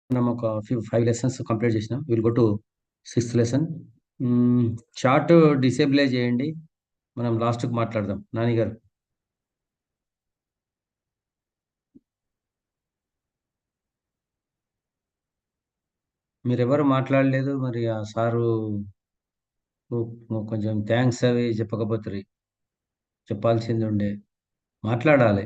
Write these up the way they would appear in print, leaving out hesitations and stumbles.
మనం ఒక 5 lessons complete చేసినాం. Will go to 6th lesson. Chart డిసేబులైజ్ చేయండి. మనం లాస్ట్కి మాట్లాడదాం. నాని గారు, మీరెవరు మాట్లాడలేదు. మరి ఆ సారు కొంచెం థ్యాంక్స్ అవి చెప్పకపోతే చెప్పాల్సింది ఉండే. మాట్లాడాలి.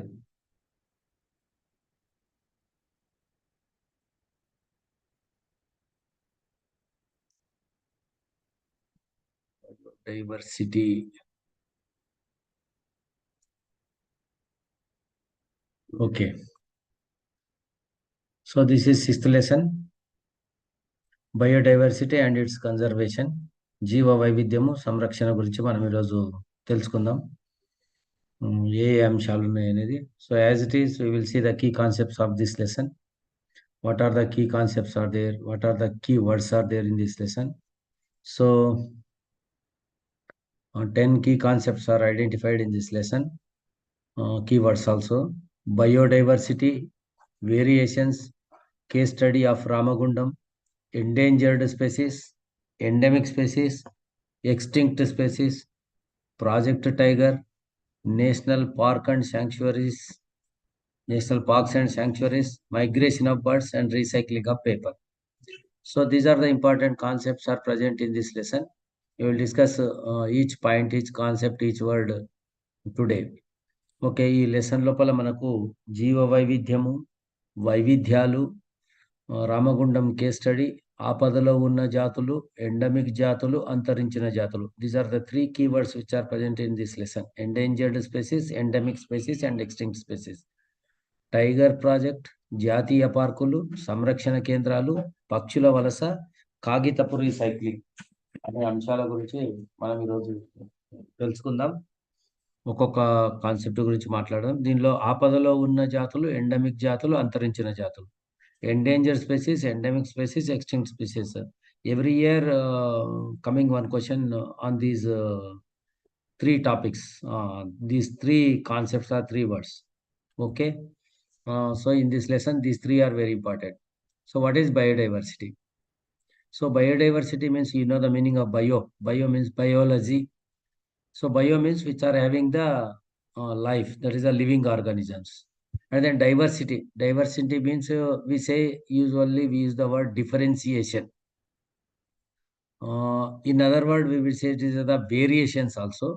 Diversity. Okay, so this is 6th lesson, biodiversity and it's conservation. జీవ వైవిధ్యము సంరక్షణ గురించి మనం ఈరోజు తెలుసుకుందాం. ఏ ఏ అంశాలు ఉన్నాయి అనేది. So as it is we will see the key concepts of this lesson. What are the key concepts are there? What are the key words are there in this lesson? So 10 key concepts are identified in this lesson. Keywords also: biodiversity, variations, case study of Ramagundam, endangered species, endemic species, extinct species, project tiger, national park and sanctuaries, national parks and sanctuaries, migration of birds, and recycling of paper. So these are the important concepts are present in this lesson. We will discuss each point, each concept, each word today. Okay, ఈ lesson లోపల మనకు జీవ వైవిధ్యము, వైవిధ్యాలు, Ramagundam case study, ఆపదలో ఉన్న జాతులు, endemic జాతులు, అంతరించిన జాతులు. These are the 3 keywords which are present in this lesson: endangered species, endemic species, and extinct species. Tiger project, జాతీయ పార్కులు, సంరక్షణ కేంద్రాలు, పక్షుల వలస, కాగితపు రీసైక్లింగ్ అనే అంశాల గురించి మనం ఈరోజు తెలుసుకుందాం. ఒక్కొక్క కాన్సెప్ట్ గురించి మాట్లాడదాం. దీనిలో ఆపదలో ఉన్న జాతులు, ఎండమిక్ జాతులు, అంతరించిన జాతులు. Endanger species, endemic species, extinct species. Every year coming one question on these 3 topics. These 3 concepts are 3 words. Okay. So in this lesson, these 3 are very important. So what is biodiversity? So biodiversity means, you know the meaning of bio. Bio means biology. So bio means which are having the life, that is the living organisms. And then diversity. Diversity means we say, usually we use the word differentiation. In other word, we will say it is the variations also.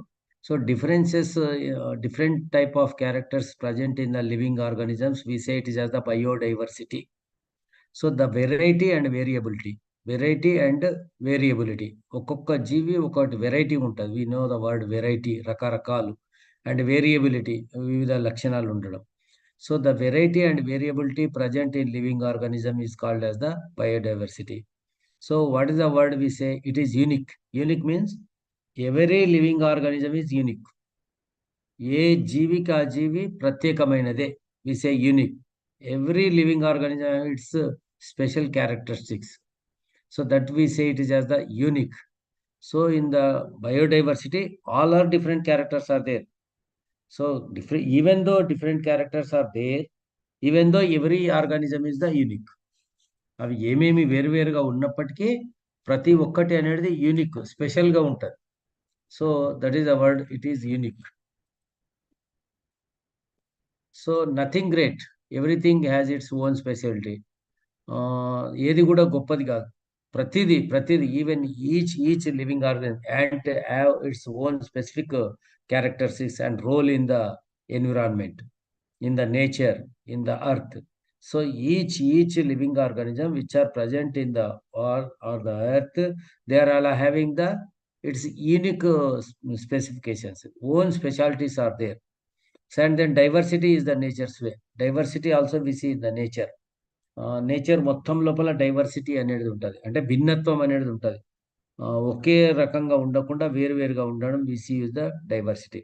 So differences, different type of characters present in the living organisms, we say it is as the biodiversity. So the variety and variability. Variety and variability. ఒక్కొక్క జీవి ఒకటి variety ఉంటుంది. We know the word variety, రకరకాలు. And variability, వివిధ లక్షణాలు ఉండడం. So the variety and variability present in living organism is called as the biodiversity. So what is the word we say? It is unique. Unique means every living organism is unique. ఏ జీవికి ఆ జీవి ప్రత్యేకమైనదే. We say unique. Every living organism its special characteristics. So that we say it is as the unique. So in the biodiversity, all are different characters are there. So different, even though different characters are there, even though every organism is the unique. అవి ఏమేమి వేరువేరుగా ఉన్నప్పటికీ ప్రతి ఒక్కటి అనేది unique, స్పెషల్గా ఉంటుంది. So that is the word, it is unique. So nothing great, everything has its own speciality. ఏది కూడా గొప్పది కాదు. ప్రతిది even each living organ and have its own specific characteristics and role in the environment, in the nature, in the earth. So each living organism which are present in the or the earth, they are all having the its unique specifications, own specialties are there. And then diversity is the nature's way. Diversity also we see in the nature. Nature మొత్తం లోపల diversity అనేది ఉంటుంది, అంటే భిన్నత్వం అనేది ఉంటుంది. ఒకే రకంగా ఉండకుండా వేరువేరుగా ఉండడం, we see use the diversity.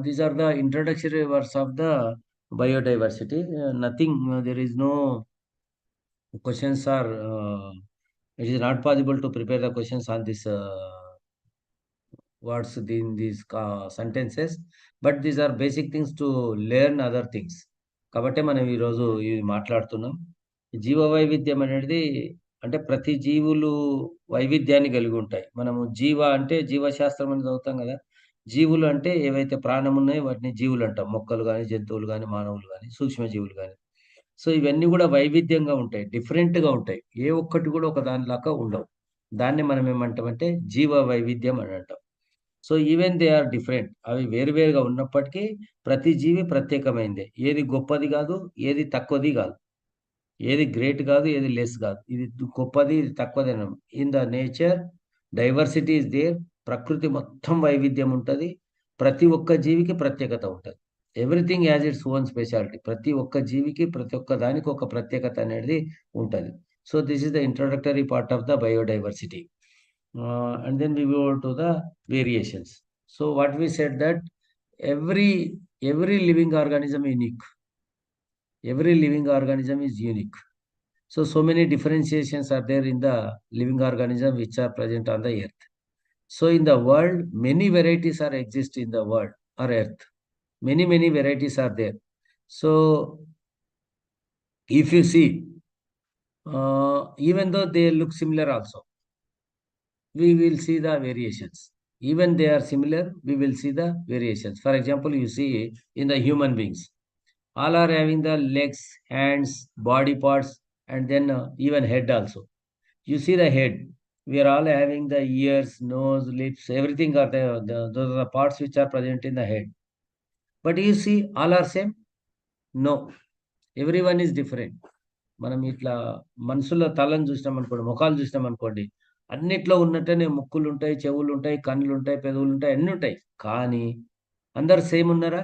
These are the introductory words of the biodiversity. Nothing, there is no questions are, it is not possible to prepare the questions on this words in these sentences, but these are basic things to learn other things. కాబట్టి మనం ఈరోజు ఇవి మాట్లాడుతున్నాం. జీవ వైవిధ్యం అనేది అంటే ప్రతి జీవులు వైవిధ్యాన్ని కలిగి ఉంటాయి. మనము జీవ అంటే జీవశాస్త్రం అని చదువుతాం కదా! జీవులు అంటే ఏవైతే ప్రాణం ఉన్నాయో వాటిని జీవులు అంటాం. మొక్కలు గాని, జంతువులు గాని, మానవులు గాని, సూక్ష్మజీవులు గాని. సో, ఇవన్నీ కూడా వైవిధ్యంగా ఉంటాయి. డిఫరెంట్‌గా ఉంటాయి. ఏ ఒక్కటి కూడా ఒక దానిలాగా ఉండవు. దాన్ని మనం ఏమంటామంటే జీవ వైవిధ్యం అని అంటాం. So, even they are different. అవి వేరు వేరుగా ఉన్నప్పటికీ ప్రతి జీవి ప్రత్యేకమైందే. ఏది గొప్పది గాదు, ఏది తక్కువది గాదు. ఏది గ్రేట్ గాదు, ఏది లెస్ గాదు. ఇది గొప్పది, ఇది తక్కువదనం. In the nature diversity is there. ప్రకృతి మొత్తం వైవిధ్యం ఉంటది. ప్రతి ఒక్క జీవికి ప్రత్యేకత ఉంటది. Everything has its own speciality. ప్రతి ఒక్క జీవికి, ప్రతి ఒక్క దానికి ఒక ప్రత్యేకత అనేది ఉంటది. So, this is the introductory part of the biodiversity. And then we go to the variations. So, what we said that every every living organism unique. Every living organism is unique. So many differentiations are there in the living organism which are present on the earth. So in the world, many varieties are exist in the world or earth. Many varieties are there. So if you see, even though they look similar also, we will see the variations. Even they are similar, we will see the variations. For example, you see in the human beings, all are having the legs, hands, body parts, and then even head also. You see the head. We are all having the ears, nose, lips, everything are there. Those are the parts which are present in the head. But you see, all are same? No. Everyone is different. మనం ఇట్లా మనుషుల తలను చూసినామనుకోండి, ముఖాలు చూసినామనుకోండి, అన్నిట్లో ఉన్నట్టనే ముక్కులుంటాయి, చెవులుంటాయి, కన్నులుంటాయి, పెదవులుంటాయి, అన్నీ ఉంటాయి. కానీ అందరు సేమ్ ఉన్నారా?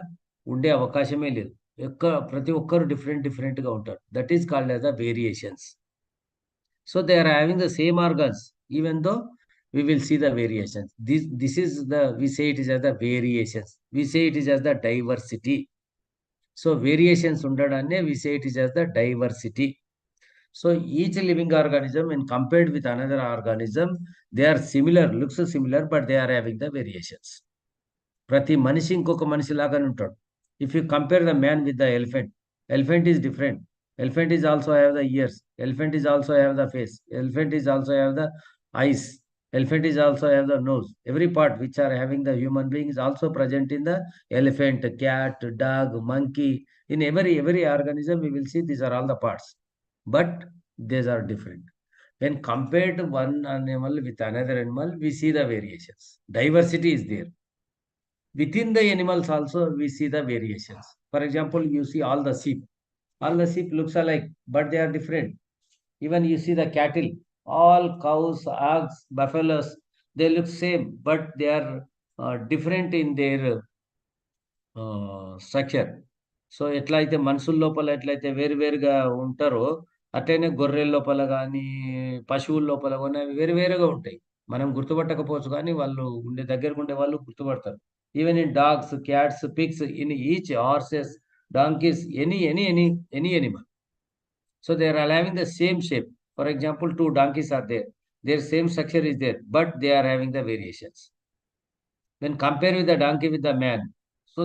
ఉండే అవకాశమే లేదు. ప్రతి ఒక్కరు డిఫరెంట్‌గా ఉంటారు. That is called as the variations. So they are having the same organs, even though we will see the variations. This is the we say it is as the variations. We say it is as the diversity. So variations ఉండడాన్నే we say it is as the diversity. So each living organism when compared with another organism, they are similar, looks similar, but they are having the variations. ప్రతి మనిషి ఇంకొక మనిషిలాగానే ఉంటాడు. If you compare the man with the elephant, elephant is different. Elephant is also have the years. Elephant is also have the face. Elephant is also have the ice. Elephant is also have the nose. Every part which are having the human being is also present in the elephant, cat, dog, monkey. In every organism, we will see these are all the parts, but these are different. When compared to one animal with another animal, we see the variations. Diversity is there. Within the animals also, we see the variations. For example, you see all the sheep. All the sheep looks alike, but they are different. Even you see the cattle, all cows, hogs, buffaloes, they look same, but they are different in their structure. So, ఎట్లయితే మనుషుల లోపల ఎట్లయితే వేరుగా ఉంటారో, అట్లనే గొర్రెల లోపల గానీ, పశువుల లోపల గాని అవి వేరుగా ఉంటాయి. మనం గుర్తుపట్టకపోవచ్చు కానీ, వాళ్ళు దగ్గరగుండే వాళ్ళు గుర్తుపడతారు. Even in dogs, cats, pigs, in each horses, donkeys, any animal. So, they are all having the same shape. For example, two donkeys are there. Their same structure is there, but they are having the variations. When compare with the donkey with the man, so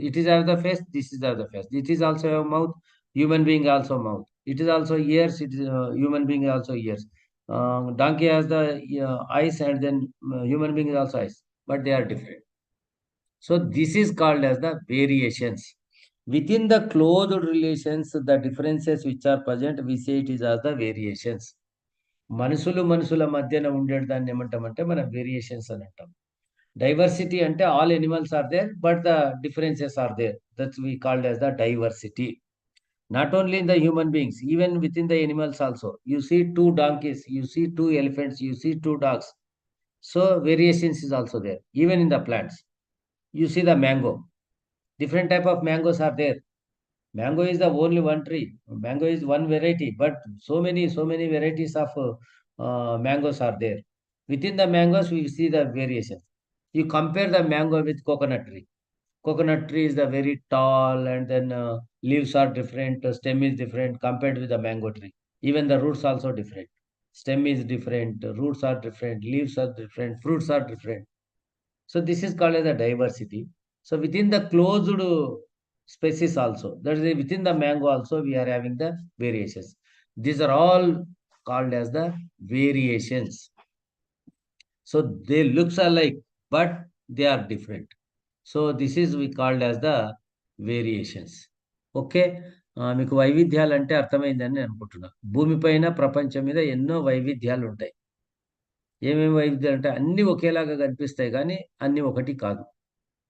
it is have the face, this is have the face. It is also a mouth, human being also mouth. It is also ears, it is human being also ears. Donkey has the eyes, and then human being is also eyes, but they are different. So this is called as the variations. Within the closed relations, the differences which are present, we say it is as the variations. మనుషుల మధ్యన ఉండేటి దాన్ని ఏమంటామంటే మనం variations అని అంటాం. Diversity అంటే all animals are there, but the differences are there. That's we called as the diversity. Not only in the human beings, even within the animals also. You see two donkeys, you see two elephants, you see two dogs. So variations is also there. Even in the plants, you see the mango. Different type of mangoes are there. Mango is the only one tree. Mango is one variety, but so many varieties of mangoes are there. Within the mangoes, we see the variation. You compare the mango with coconut tree. Coconut tree is the very tall, and then leaves are different, stem is different compared with the mango tree. Even the roots also different. Stem is different, roots are different, leaves are different, fruits are different. So this is called as a diversity. So within the closed species also, that is within the mango also we are having the variations. These are all called as the variations. So they looks alike, but they are different. So this is we called as the variations. Okay. మీకు వైవిధ్యాలు అంటే అర్థమైందని నేను అనుకుంటున్నా. భూమిపైన ప్రపంచం మీద ఎన్నో వైవిధ్యాలు ఉంటాయి. ఏమేమి వైవిధ్యాలు అంటే అన్నీ ఒకేలాగా కనిపిస్తాయి కానీ అన్నీ ఒకటి కాదు.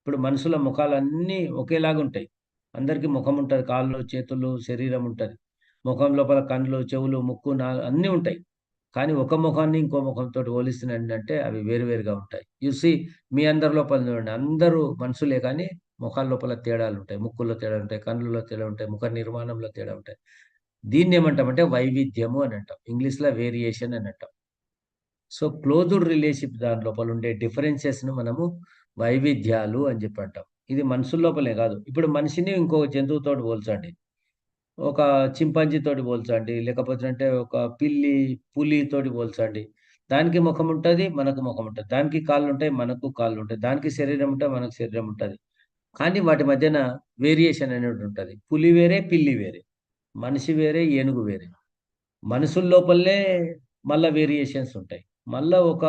ఇప్పుడు మనుషుల ముఖాలన్నీ ఒకేలాగా ఉంటాయి. అందరికీ ముఖం ఉంటది. కాళ్ళు, చేతులు, శరీరం ఉంటది. ముఖం లోపల కళ్ళు, చెవులు, ముక్కు, అన్నీ ఉంటాయి. కానీ ఒక ముఖాన్ని ఇంకో ముఖంతోటి పోలిస్తేనేంటంటే అవి వేరు వేరుగా ఉంటాయి. యూ సీ మీ అందరి లోపల చూడండి. అందరూ మనుషులే కానీ మొఖాల లోపల తేడాలుంటాయి. ముక్కుల్లో తేడాలుంటాయి, కళ్ళలో తేడా ఉంటాయి, ముఖ నిర్మాణంలో తేడా ఉంటాయి. దీన్నేమంటామంటే వైవిధ్యము అని అంటాం. ఇంగ్లీష్‌లో వేరియేషన్ అని అంటాం. సో, క్లోజ్డ్ రిలేషన్‌షిప్ దాని లోపల ఉండే డిఫరెన్సెస్‌ను మనము వైవిధ్యాలు అని చెప్పి అంటాం. ఇది మనుషుల లోపలే కాదు. ఇప్పుడు మనిషిని ఇంకో జంతువుతోటి పోల్చండి. ఒక చింపాంజీతోటి పోల్చండి. లేకపోతేనంటే ఒక పిల్లి, పులితోటి పోల్చండి. దానికి ముఖం ఉంటది. మనకు ముఖం ఉంటది. దానికి కాళ్ళుంటాయి. మనకు కాళ్ళుంటాయి. దానికి శరీరం ఉంటది. మనకు శరీరం ఉంటది. కానీ వాటి మధ్యన వేరియేషన్ అనేది ఉంటది. పులి వేరే, పిల్లి వేరే. మనిషి వేరే, ఏనుగు వేరే. మనుషుల లోపలనే మళ్ళా వేరియేషన్స్ ఉంటాయి. మళ్ళా ఒక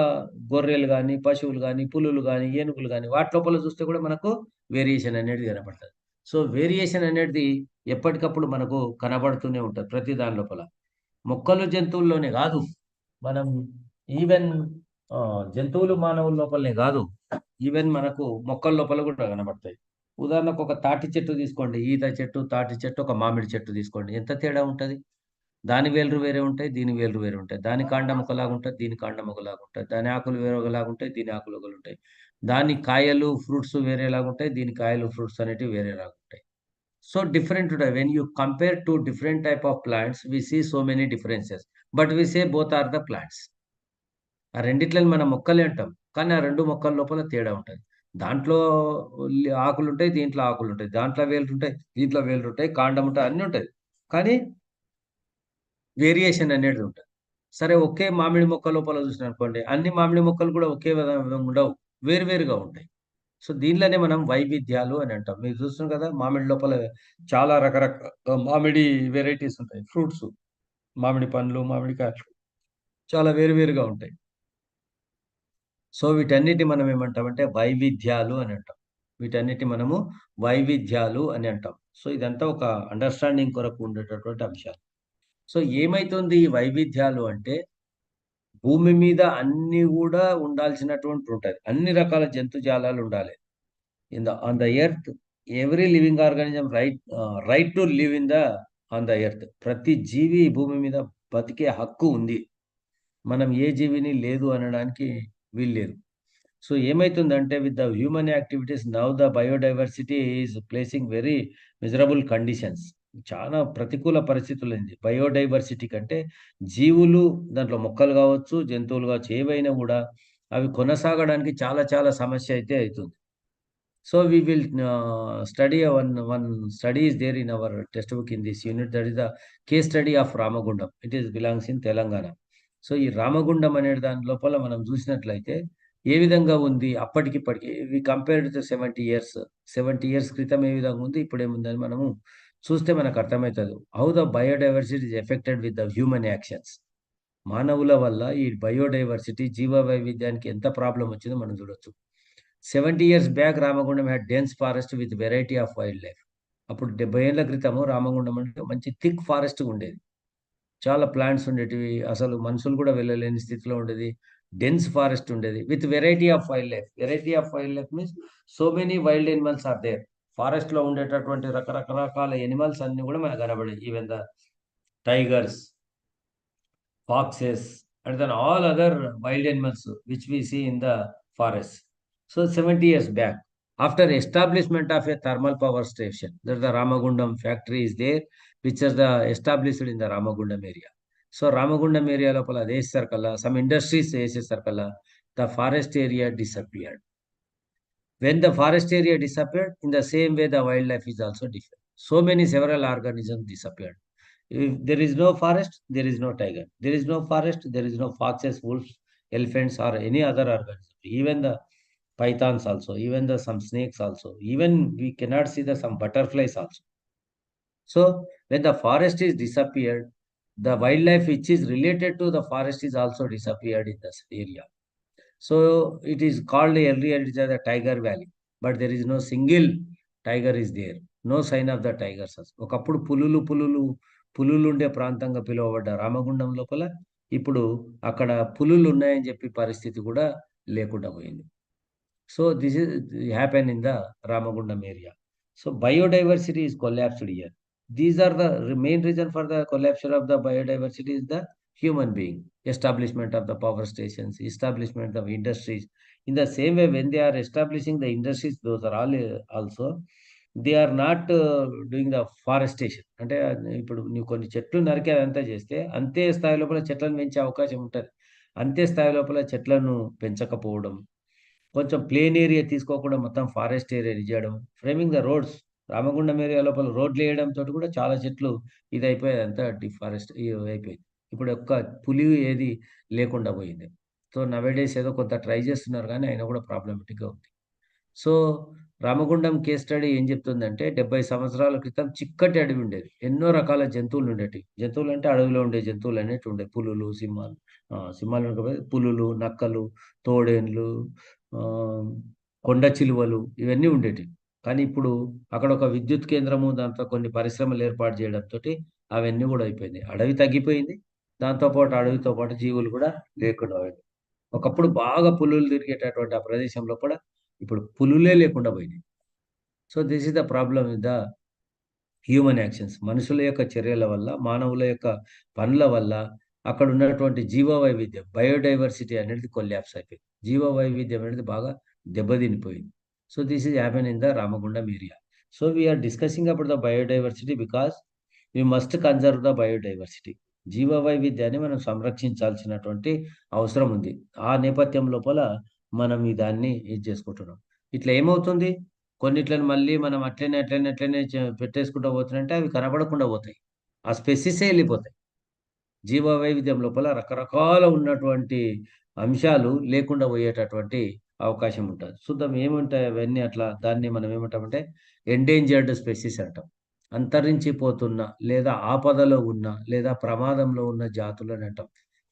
గొర్రెలు గాని, పశువులు గాని, పులులు గాని, ఏనుగులు గాని వాటి లోపల చూస్తే కూడా మనకు వేరియేషన్ అనేది కనపడతది. సో, వేరియేషన్ అనేది ఎప్పటికప్పుడు మనకు కనబడుతూనే ఉంటది ప్రతి దాని లోపల. మొక్కలు, జంతువుల్లోనే గాదు. మనం ఈవెన్ జంతువులు, మానవుల లోపలనే గాదు. ఈవెన్ మనకు మొక్కల లోపల కూడా కనబడతాయి. ఉదాహరణకు ఒక తాటి చెట్టు తీసుకోండి. ఈత చెట్టు, తాటి చెట్టు, ఒక మామిడి చెట్టు తీసుకోండి. ఎంత తేడా ఉంటది? దాని వేళ్ళు వేరే ఉంటాయి. దీని వేళ్ళు వేరే ఉంటాయి. దాని కాండం ఒకలాగుంటది. దీని కాండం ఒకలాగుంటది. దాని ఆకులు వేరే ఒకలాగుంటాయి. దీని ఆకులు ఒకలుంటాయి. దాని కాయలు, ఫ్రూట్స్ వేరేలాగుంటాయి. దీని కాయలు, ఫ్రూట్స్ అనేటివి వేరేలాగుంటాయి. So different today. When you compare two different type of plants, we see so many differences. But we say both are the plants. ఆ రెండిట్లని మనం మొక్కలే అంటాం. కానీ ఆ 2 మొక్కల లోపల తేడా ఉంటది. దాంట్లో ఆకులుంటాయి. దీంట్లో ఆకులుంటాయి. దాంట్లో వేళ్ళుంటాయి. దీంట్లో వేళ్ళుంటాయి. కాండం ఉంటది. అన్నీ ఉంటాయి. కానీ వేరియేషన్ అనేది ఉంటది. సరే ఒకే మామిడి మొక్క లోపల చూసినారనుకోండి, అన్ని మామిడి మొక్కలు కూడా ఒకే విధంగా ఉండవు. వేరు వేరుగా ఉంటాయి. సో, దీనిలోనే మనం వైవిధ్యాలు అని అంటాం. మీరు చూస్తున్నారు కదా! మామిడి లోపల చాలా మామిడి వెరైటీస్ ఉంటాయి. ఫ్రూట్స్, మామిడి పండ్లు, మామిడికాయలు చాలా వేరు వేరుగా ఉంటాయి. సో, వీటన్నిటిని మనం ఏమంటామంటే వైవిధ్యాలు అని అంటాం. వీటన్నిటిని మనము వైవిధ్యాలు అని అంటాం. సో, ఇదంతా ఒక అండర్‌స్టాండింగ్ కొరకు ఉండేటటువంటి అంశాలు. సో, ఏమైతుంది ఈ వైవిధ్యాలు అంటే భూమి మీద అన్నీ గూడా ఉండాల్సినటువంటి ఉంటది. అన్ని రకాల జంతుజాలాలు ఉండాలి. On the earth every living organism right to live on the earth. ప్రతి జీవి ఈ భూమి మీద బతికే హక్కు ఉంది. మనం ఏ జీవిని లేదు అనడానికి వీల్లేదు. సో, ఏమైతుందంటే with the human activities now the biodiversity is placing very miserable conditions. చాలా ప్రతికూల పరిస్థితులైంది. బయోడైవర్సిటీ కంటే జీవులు దాంట్లో మొక్కలు గావచ్చు, జంతువులు గావచ్చు ఏవైనా గూడా అవి కొనసాగడానికి చాలా చాలా సమస్య అయితే అయితుంది. So we will study one study is there in our textbook in this unit, that is the case study of Ramagundam. It is belongs in Telangana. So ఈ రామగుండం అనే దాని లోపల మనం చూసినట్లయితే ఏ విధంగా ఉంది అప్పటికిప్పటికి we compared to 70 years. 70 years క్రితం ఏ విధంగా ఉంది, ఇప్పుడేముందని మనము చూస్తే మనకు అర్థమైతది. How the biodiversity is affected with the human actions. మానవుల వల్ల ఈ బయోడైవర్సిటీ జీవ వైవిధ్యానికి ఎంత ప్రాబ్లమ్ వచ్చిందో మనం చూడొచ్చు. 70 years back Ramagundam had dense forest with variety of wild life. అప్పుడు 70 ఏళ్ల క్రితము రామగుండం అంటే మంచి థిక్ ఫారెస్ట్ ఉండేది. చాలా ప్లాంట్స్ ఉండేటివి. అసలు మనుషులు కూడా వెళ్ళలేని స్థితిలో ఉండేది. డెన్స్ ఫారెస్ట్ ఉండేది. With variety of wild life. Variety of wild life means so many wild animals are there. ఫారెస్ట్‌లో ఉండేటటువంటి రకరకాల యానిమల్స్ అన్నీ కూడా మనకు కనబడాయి. Even the tigers, foxes, and then all other wild animals which we see in the forest. So 70 years back, after establishment of a thermal power station, that the Ramagundam factory is there, which is established in the Ramagundam area. So Ramagundam area lopala circle, some industries circle, the forest area disappeared. When the forest area disappeared, in the same way the wildlife is also different. So many several organisms disappeared. If there is no forest, there is no tiger. There is no forest, there is no foxes, wolves, elephants, or any other organism. Even the pythons also, even the some snakes also. Even we cannot see the some butterflies also. So when the forest is disappeared, the wildlife which is related to the forest is also disappeared in this area. So it is called earlier it is the Tiger Valley, but there is no single tiger is there. No sign of the tigers. ఒకప్పుడు పులులు ఉండే ప్రాంతంగా పిలువబడ్డ రామగుండం లోపల ఇప్పుడు అక్కడ పులులు ఉన్నాయని చెప్పి పరిస్థితి కూడా లేకుండా పోయింది. So this is happen in the Ramagundam area. So biodiversity is collapsed here. These are the main reason for the collapse of the biodiversity is the human being, establishment of the power stations, establishment of industries. In the same way, when they are establishing the industries, those are all also they are not doing the forestation. అంటే ఇప్పుడు నువ్వు కొన్ని చెట్లు నరికి అదంతా చేస్తే అంతే స్థాయి లోపల చెట్లను పెంచే అవకాశం ఉంటుంది. అంతే స్థాయి లోపల చెట్లను పెంచకపోవడం, కొంచెం ప్లేన్ ఏరియా తీసుకోకుండా మొత్తం ఫారెస్ట్ ఏరియా చేయడం, framing the roads. Ramagundam area లోపల రోడ్లు వేయడంతోటి కూడా చాలా చెట్లు ఇదయిపోయేది, అంతా డిఫారెస్ట్ అయిపోయింది. ఇప్పుడు ఒక్క పులి ఏది లేకుండా పోయింది. సో నవేడేస్ ఏదో కొంత ట్రై చేస్తున్నారు కానీ అయినా కూడా ప్రాబ్లమాటిక్‌గా ఉంది. సో రామగుండం కేస్ స్టడీ ఏం చెప్తుందంటే 70 సంవత్సరాల క్రితం చిక్కటి అడవి ఉండేది. ఎన్నో రకాల జంతువులు ఉండేటివి. జంతువులంటే అడవిలో ఉండే జంతువులు అనేటివి ఉండేవి. పులులు, సింహాలు, సింహాలు అనకపోతే పులులు, నక్కలు, తోడేండ్లు, ఆహ్, కొండ చిలువలు ఇవన్నీ ఉండేటివి. కానీ ఇప్పుడు అక్కడ ఒక విద్యుత్ కేంద్రము, దాంతో కొన్ని పరిశ్రమలు ఏర్పాటు చేయడంతోటి అవన్నీ కూడా అయిపోయింది. అడవి తగ్గిపోయింది. దాంతో పాటు అడవితో పాటు జీవులు కూడా లేకుండా పోయింది. ఒకప్పుడు బాగా పులులు తిరిగేటటువంటి ఆ ప్రదేశంలో కూడా ఇప్పుడు పులులే లేకుండా పోయినాయి. So this is the problem with the human actions. మనుషుల యొక్క చర్యల వల్ల, మానవుల యొక్క పనుల వల్ల అక్కడ ఉన్నటువంటి జీవ వైవిధ్యం, బయోడైవర్సిటీ అనేది కొల్లాప్స్ అయిపోయింది. జీవ వైవిధ్యం అనేది బాగా దెబ్బతినిపోయింది. So this is happen in the Ramagundam area. So we are discussing about the biodiversity because we must conserve the biodiversity. జీవ వైవిధ్యాన్ని మనం సంరక్షించాల్సినటువంటి అవసరం ఉంది. ఆ నేపథ్యం లోపల మనం ఈ దాన్ని ఇది చేసుకుంటున్నాం. ఇట్లా ఏమవుతుంది? కొన్నిట్లని మళ్ళీ మనం అట్లనే పెట్టేసుకుంటూ పోతున్నంటే అవి కనపడకుండా పోతాయి. ఆ స్పెసిసే ఎళ్ళిపోతాయి. జీవ వైవిధ్యం లోపల రకరకాల ఉన్నటువంటి అంశాలు లేకుండా పోయేటటువంటి అవకాశం ఉంటది. చూద్దాం ఏముంటాయి అవన్నీ అట్లా. దాన్ని మనం ఏమంటామంటే ఎండేంజర్డ్ స్పెసీస్ అంటాం. అంతరించిపోతున్న లేదా ఆపదలో ఉన్న లేదా ప్రమాదంలో ఉన్న జాతులని అంటాం.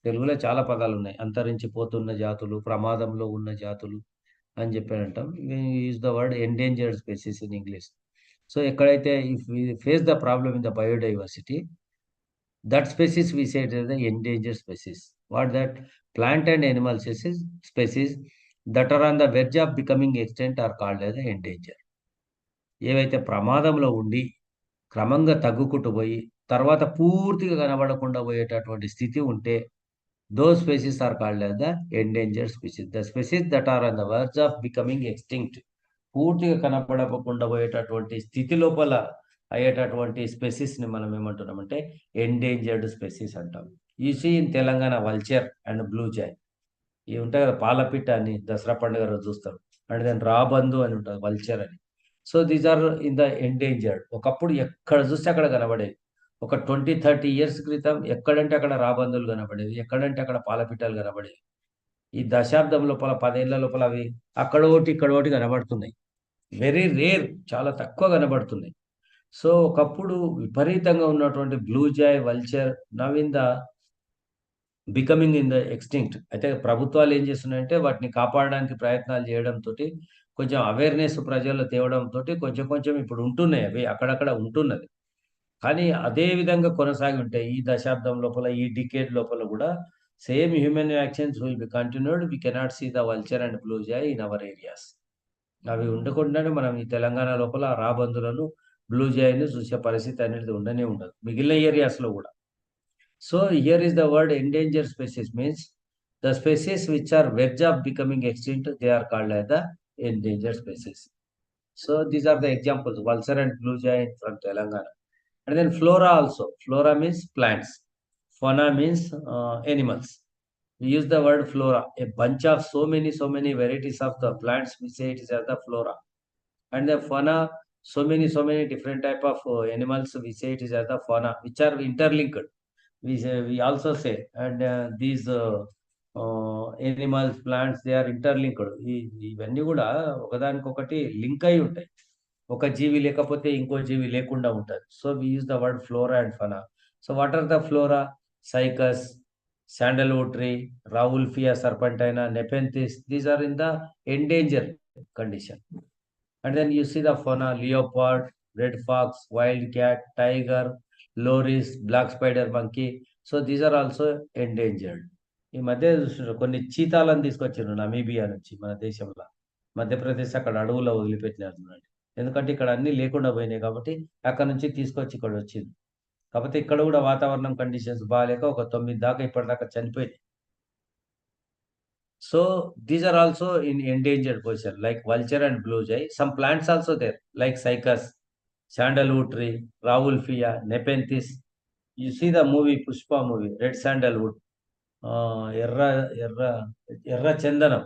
తెలుగులో చాలా పదాలున్నాయి. అంతరించిపోతున్న జాతులు, ప్రమాదంలో ఉన్న జాతులు అని చెప్పి అంటాం. We use the word endangered species in English. So ఎక్కడైతే if we face the problem in the biodiversity, that species we say it is the endangered species. What that? Plant and animal species that are on the verge of becoming extinct are called as the endangered. ఏవైతే ప్రమాదంలో ఉండి క్రమంగా తగ్గుకుంటూ పోయి తర్వాత పూర్తిగా కనబడకుండా పోయేటటువంటి స్థితి ఉంటే those species are called as the endangered species. The species that are on the verge of becoming extinct, పూర్తిగా కనపడకుండా పోయేటటువంటి స్థితి లోపల అయ్యేటటువంటి స్పెసీస్‌ని మనం ఏమంటున్నామంటే ఎండేంజర్డ్ స్పెసీస్ అంటాం. You see in Telangana vulture and blue jay. ఇవి ఉంటాయి కదా! పాలపిట్ట అని దసరా పండుగ రోజు చూస్తారు. అండ్ దెన్ రాబందు అని ఉంటది. వల్చర్ అని. So these are in the endangered. ఒకప్పుడు ఎక్కడ చూస్తే అక్కడ కనబడేది. ఒక 20, 30 ఇయర్స్ క్రితం ఎక్కడంటే అక్కడ రాబందులు కనబడేవి. ఎక్కడంటే అక్కడ పాలపిట్టలు కనబడేవి. ఈ దశాబ్దం లోపల 10 ఏళ్ల లోపల అవి అక్కడోటి, ఇక్కడోటి కనబడుతున్నాయి. వెరీ రేర్, చాలా తక్కువ కనబడుతున్నాయి. సో ఒకప్పుడు విపరీతంగా ఉన్నటువంటి blue Joy, vulture now in the becoming in the extinct. అయితే ప్రభుత్వాలు ఏం చేస్తున్నాయంటే వాటిని కాపాడడానికి ప్రయత్నాలు చేయడంతోటి, కొంచెం అవేర్‌నెస్ ప్రజల్లో తేవడంతోటి కొంచెం కొంచెం ఇప్పుడు ఉంటున్నాయి. అవి అక్కడక్కడ ఉంటున్నది. కానీ అదే విధంగా కొనసాగి ఉంటే ఈ దశాబ్దం లోపల, ఈ డికేడ్ లోపల గూడా same human actions will be continued. We cannot see the vulture and blue jay in our areas. అవి ఉండకుండానే మనం ఈ తెలంగాణ లోపల రాబందులను, బ్లూ జాయ్‌ని చూసే పరిస్థితి అనేది ఉండనే ఉండదు. మిగిలిన ఏరియాస్‌లో గూడా. So here is the word endangered species means the species which are verge of becoming extinct they are called as the endangered species. So these are the examples vulture and blue jay from Telangana. And then flora also. Flora means plants. Fauna means animals. We use the word flora. A bunch of so many varieties of the plants, we say it is as the flora. And the fauna, so many different type of animals, we say it is as the fauna, which are interlinked. We also say, and these animals, plants, they are interlinked. ఇవన్నీ కూడా ఒకదానికొకటి link అయి ఉంటాయి. ఒక జీవి లేకపోతే ఇంకో జీవి లేకుండా ఉంటది. So we use the word flora and fauna. So what are the flora? Cycas, sandalwood tree, Raulfia serpentina, Nepenthes. These are in the endangered condition. And then you see the fauna: leopard, red fox, wild cat, tiger, loris, black spider monkey. So these are also endangered. ఈ మధ్య చూస్తున్నారు కొన్ని చీతాలను తీసుకొచ్చారు Namibia నుంచి మన దేశంలో. మధ్యప్రదేశ్ అక్కడ అడవుల్లో వదిలిపెట్టినారు చూడండి. ఎందుకంటే ఇక్కడ అన్ని లేకుండా పోయినాయి కాబట్టి అక్కడ నుంచి తీసుకొచ్చి ఇక్కడ వచ్చింది. కాకపోతే ఇక్కడ కూడా వాతావరణం కండిషన్స్ బాగాలేక ఒక 9 దాకా ఇప్పటిదాకా చనిపోయింది. So these are also in endangered position, like vulture and blue jay. Some plants also there, like cycas, sandalwood tree, Raulfia, Nepenthes. You see the movie Pushpa movie, Red Sandalwood, Erra Erra Erra Chandanam.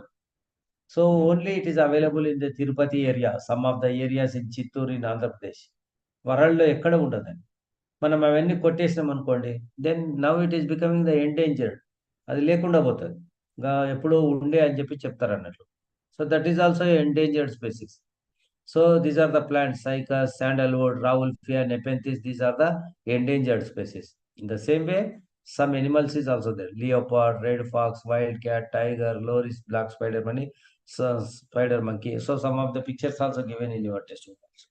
So only it is available in the Tirupati area, some of the areas in Chittoor in Andhra Pradesh. వరల్డ్‌లో ఎక్కడ ఉండదండి. మనం అవన్నీ కొట్టేసినాం అనుకోండి, then now it is becoming the endangered. అది లేకుండా పోతది. ఎప్పుడో ఉండే అని చెప్పి చెప్తారన్నట్లు. So that is also endangered species. So these are the plants: cycas, sandalwood, Raulfia, Nepenthes. These are the endangered species. In the same way, some animals is also there: leopard, red fox, wild cat, tiger, loris, black spider monkey. So spider monkey. So some of the pictures also given in your textbook also.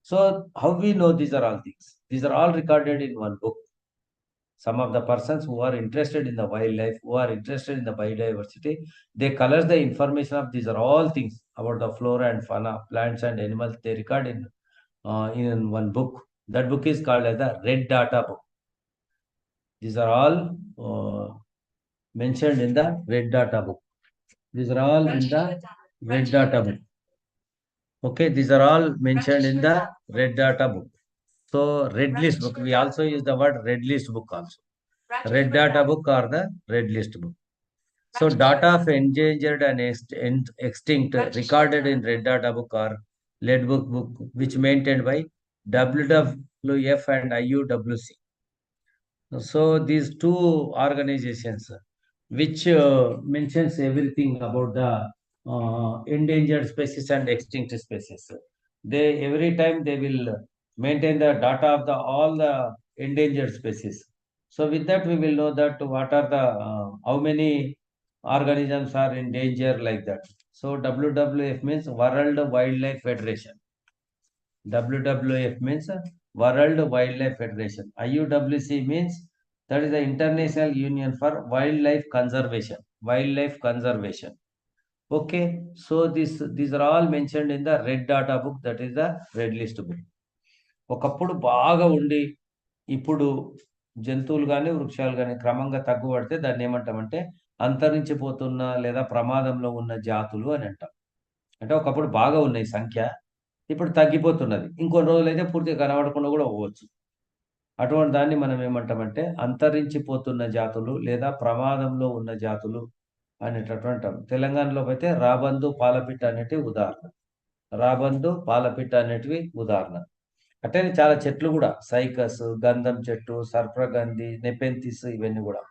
So how we know these are all things? These are all recorded in one book. Some of the persons who are interested in the wildlife, who are interested in the biodiversity, they colors the information of these are all things about the flora and fauna, plants and animals. They record in one book. That book is called as the Red Data book. These are all mentioned in the Red Data book. These are all in the Red Data book. Okay, these are all mentioned in the Red Data book. So red list book, we also use the word red list book also. Red Data book or the red list book. So data of endangered and extinct recorded in Red Data book or Red book which maintained by WWF and IUWC. So these two organizations which mentions everything about the endangered species and extinct species. They every time they will maintain the data of the all the endangered species. So with that we will know that what are the how many organisms are in danger, like that. So WWF means World Wildlife Federation. WWF means World Wildlife Federation. IUWC means that is the International Union for Wildlife Conservation. Wildlife Conservation. Okay, so these are all mentioned in the Red Data book, that is the Red List book. ఒకప్పుడు బాగా ఉండి ఇప్పుడు జంతువులు కానీ వృక్షాలు కానీ క్రమంగా తగ్గుపడితే దాన్ని ఏమంటామంటే అంతరించిపోతున్న లేదా ప్రమాదంలో ఉన్న జాతులు అని అంటాం. అంటే ఒకప్పుడు బాగా ఉన్నాయి సంఖ్య, ఇప్పుడు తగ్గిపోతున్నది. ఇంకొన్ని రోజులైతే పూర్తిగా కనబడకుండా కూడా పోవచ్చు. అటువంటి దాన్ని మనం ఏమంటామంటే అంతరించిపోతున్న జాతులు లేదా ప్రమాదంలో ఉన్న జాతులు అనేటటువంటి అంటాం. తెలంగాణలో అయితే రాబందు, పాలపిట్ట అనేటివి ఉదాహరణ. రాబందు, పాలపిట్ట అనేటివి ఉదాహరణ. అట్లనే చాలా చెట్లు కూడా సైకస్, గంధం చెట్టు, సర్పగంధి, నెపెంతిస్ ఇవన్నీ కూడా.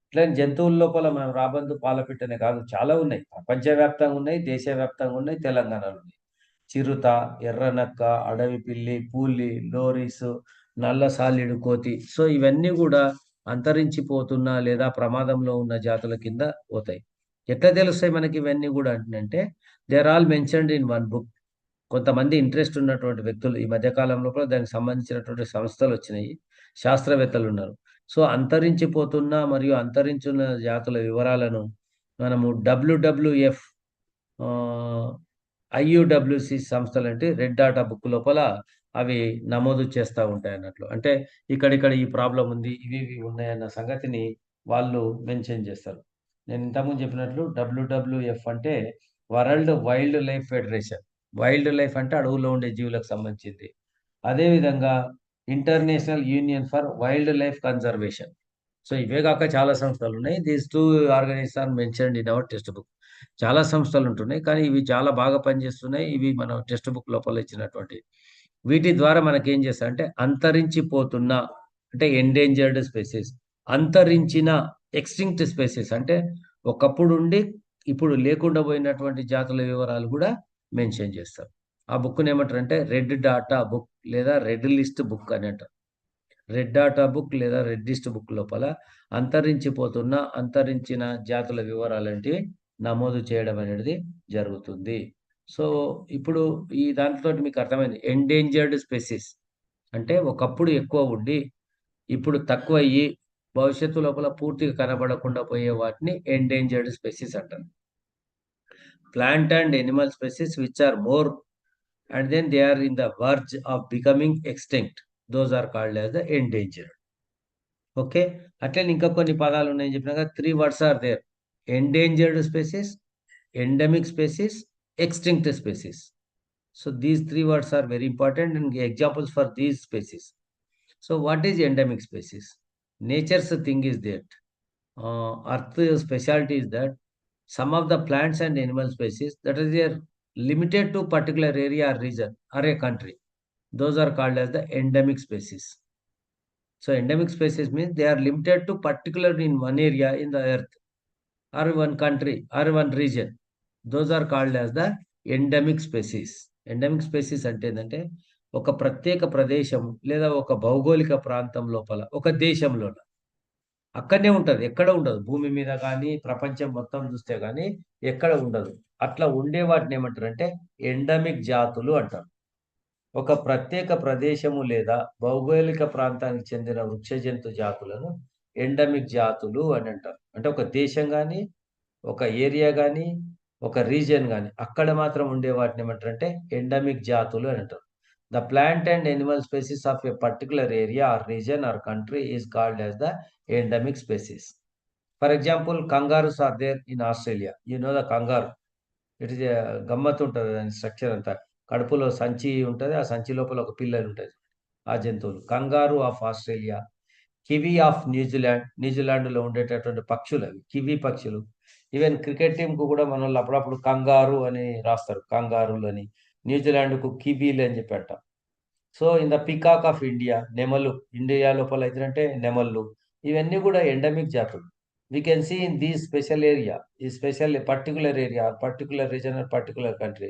ఇట్లనే జంతువుల లోపల మనం రాబందు, పాలపిట్టనే కాదు చాలా ఉన్నాయి. ప్రపంచవ్యాప్తంగా ఉన్నాయి, దేశవ్యాప్తంగా ఉన్నాయి, తెలంగాణలో ఉన్నాయి. చిరుత, ఎర్రనక్క, అడవి పిల్లి, పూలి, లోరీస్, నల్ల సాలిడు కోతి. సో ఇవన్నీ కూడా అంతరించిపోతున్న లేదా ప్రమాదంలో ఉన్న జాతుల కింద పోతాయి. ఎట్లా తెలుస్తాయి మనకి ఇవన్నీ కూడా అంటే they are all mentioned in one book. కొంతమంది ఇంట్రెస్ట్ ఉన్నటువంటి వ్యక్తులు ఈ మధ్య కాలంలో కూడా దానికి సంబంధించినటువంటి సంస్థలు వచ్చినాయి, శాస్త్రవేత్తలు ఉన్నారు. సో అంతరించిపోతున్న మరియు అంతరించున్న జాతుల వివరాలను మనము WWF IUWC సంస్థలు అంటే రెడ్ డాటా బుక్ లోపల అవి నమోదు చేస్తూ ఉంటాయి అన్నట్లు. అంటే ఇక్కడిక్కడ ఈ ప్రాబ్లం ఉంది, ఇవి ఉన్నాయన్న సంగతిని వాళ్ళు మెన్షన్ చేస్తారు. నేను ఇంతకుముందు చెప్పినట్లు WWF అంటే world wildlife federation. Wildlife అంటే అడవుల్లో ఉండే జీవులకు సంబంధించింది. అదేవిధంగా international union for wildlife conservation. So ఇవే కాక చాలా సంస్థలు ఉన్నాయి. These two organisation mentioned in our textbook. చాలా సంస్థలు ఉంటున్నాయి, కానీ ఇవి చాలా బాగా పనిచేస్తున్నాయి. ఇవి మన టెక్స్ట్ బుక్ లోపల ఇచ్చినటువంటి వీటి ద్వారా మనకేం చేస్తారంటే అంతరించిపోతున్న అంటే ఎండేంజర్డ్ స్పెసీస్, అంతరించిన ఎక్స్టింక్ట్ స్పెసీస్ అంటే ఒకప్పుడు ఉండి ఇప్పుడు లేకుండా పోయినటువంటి జాతుల వివరాలు కూడా మెన్షన్ చేస్తారు. ఆ బుక్ని ఏమంటారంటే రెడ్ డాటా బుక్ లేదా రెడ్ లిస్ట్ బుక్ అని అంటారు. రెడ్ డాటా బుక్ లేదా రెడ్డిస్ట్ బుక్ లోపల అంతరించిన జాతుల వివరాలంటివి నమోదు చేయడం అనేది జరుగుతుంది. సో ఇప్పుడు ఈ దాంతో మీకు అర్థమైంది. ఎండేంజర్డ్ స్పెసిస్ అంటే ఒకప్పుడు ఎక్కువ ఉండి ఇప్పుడు తక్కువ అయ్యి భవిష్యత్తు లోపల పూర్తిగా కనబడకుండా పోయే వాటిని ఎండేంజర్డ్ స్పెసిస్ అంటారు. Plant and animal species which are more and then they are in the verge of becoming extinct. Those are called as the endangered. Okay, అట్లనే ఇంకా కొన్ని పదాలు ఉన్నాయని చెప్పినాక 3 words are there: endangered species, endemic species, extinct species. So these 3 words are very important and examples for these species. So what is endemic species? Nature's thing is that earth specialty is that some of the plants and animal species that is they are limited to particular area or region or a country, those are called as the endemic species. So endemic species means they are limited to particular in one area in the earth or one country or one region. Those are called as the endemic species. Endemic species అంటే ఏంటంటే ఒక ప్రత్యేక ప్రదేశం లేదా ఒక భౌగోళిక ప్రాంతం లోపల ఒక దేశంలో అక్కడనే ఉంటది, ఎక్కడ ఉండదు. భూమి మీద కానీ ప్రపంచం మొత్తం చూస్తే కానీ ఎక్కడ ఉండదు. అట్లా ఉండే వాటిని ఏమంటారంటే ఎండమిక్ జాతులు అంటారు. ఒక ప్రత్యేక ప్రదేశము లేదా భౌగోళిక ప్రాంతానికి చెందిన వృక్ష జంతు జాతులను ఎండమిక్ జాతులు అని అంటారు. అంటే ఒక దేశం కానీ ఒక ఏరియా కానీ ఒక రీజియన్ కానీ అక్కడ మాత్రం ఉండే వాటిని ఏమంటారంటే ఎండమిక్ జాతులు అని అంటారు. The plant and animal species of a particular area or region or country is called as the endemic species. For example, kangaroos are there in Australia. You know the kangaroo. It is a గమ్మత్తు ఉంటుంది దాని structure అంతా. కడుపులో సంచి ఉంటుంది, ఆ సంచి లోపల ఒక పిల్లలు ఉంటుంది. ఆ జంతువులు kangaroo of Australia, kiwi of New Zealand. న్యూజిలాండ్లో ఉండేటటువంటి పక్షులు అవి కివి పక్షులు. ఈవెన్ క్రికెట్ టీంకు కూడా మన వాళ్ళు అప్పుడప్పుడు కంగారు అని రాస్తారు, కంగారులు అని. న్యూజిలాండ్కు కివీలు అని చెప్పి అంటాం. So in the peacock of India, నెమలు. ఇండియా లోపల అయితే నెమళ్ళు. ఇవన్నీ కూడా ఎండమిక్ జాతులు. We can see in these special area, ఈ special particular area, particular region, particular country,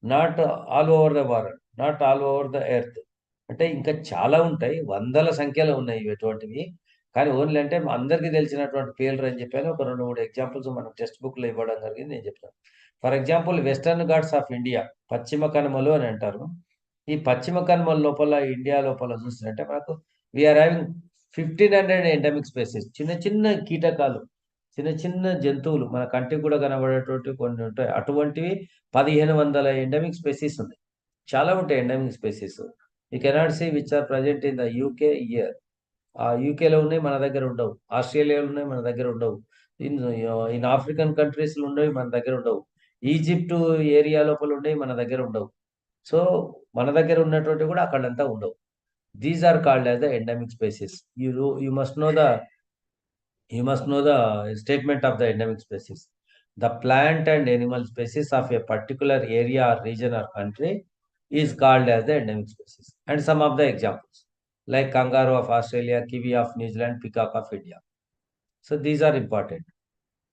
not all over the world, not all over the earth. అంటే ఇంకా చాలా ఉంటాయి, వందల సంఖ్యలో ఉన్నాయి ఇటువంటివి. కానీ ఓన్లీ అంటే అందరికీ తెలిసినటువంటి పేర్లు అని చెప్పాను. ఒక 2-3 ఎగ్జాంపుల్స్ మనం టెక్స్ట్ బుక్లో ఇవ్వడం జరిగింది, నేను చెప్తాను. For example western Ghats of India, పశ్చిమ కనుమలు అని అంటారు. ఈ పశ్చిమ కనుమల లోపల ఇండియా లోపల చూస్తుంటే మనకు వీఆర్ హ్యావింగ్ 1500 ఎండమిక్ స్పెసిస్. చిన్న చిన్న కీటకాలు, చిన్న చిన్న జంతువులు మన కంటికి కూడా కనబడేటువంటి కొన్ని ఉంటాయి. అటువంటివి 1500 ఎండమిక్ స్పెసిస్ ఉన్నాయి. చాలా ఉంటాయి endemic species. You cannot see which are present in the UK year. ఆ యూకేలో ఉన్నాయి, మన దగ్గర ఉండవు. ఆస్ట్రేలియాలో ఉన్నాయి, మన దగ్గర ఉండవు. ఇన్ ఆఫ్రికన్ కంట్రీస్లో ఉండవు, మన దగ్గర ఉండవు. ఈజిప్ట్ ఏరియా లోపల ఉండేవి, మన దగ్గర ఉండవు. సో మన దగ్గర ఉన్నటువంటి కూడా అక్కడంతా ఉండవు. These are called as the endemic species. You must know the statement of the endemic species. The plant and animal species of a particular area or region or country is called as the endemic species. And some of the examples like kangaroo of Australia, kiwi of New Zealand, peacock of India. So these are important.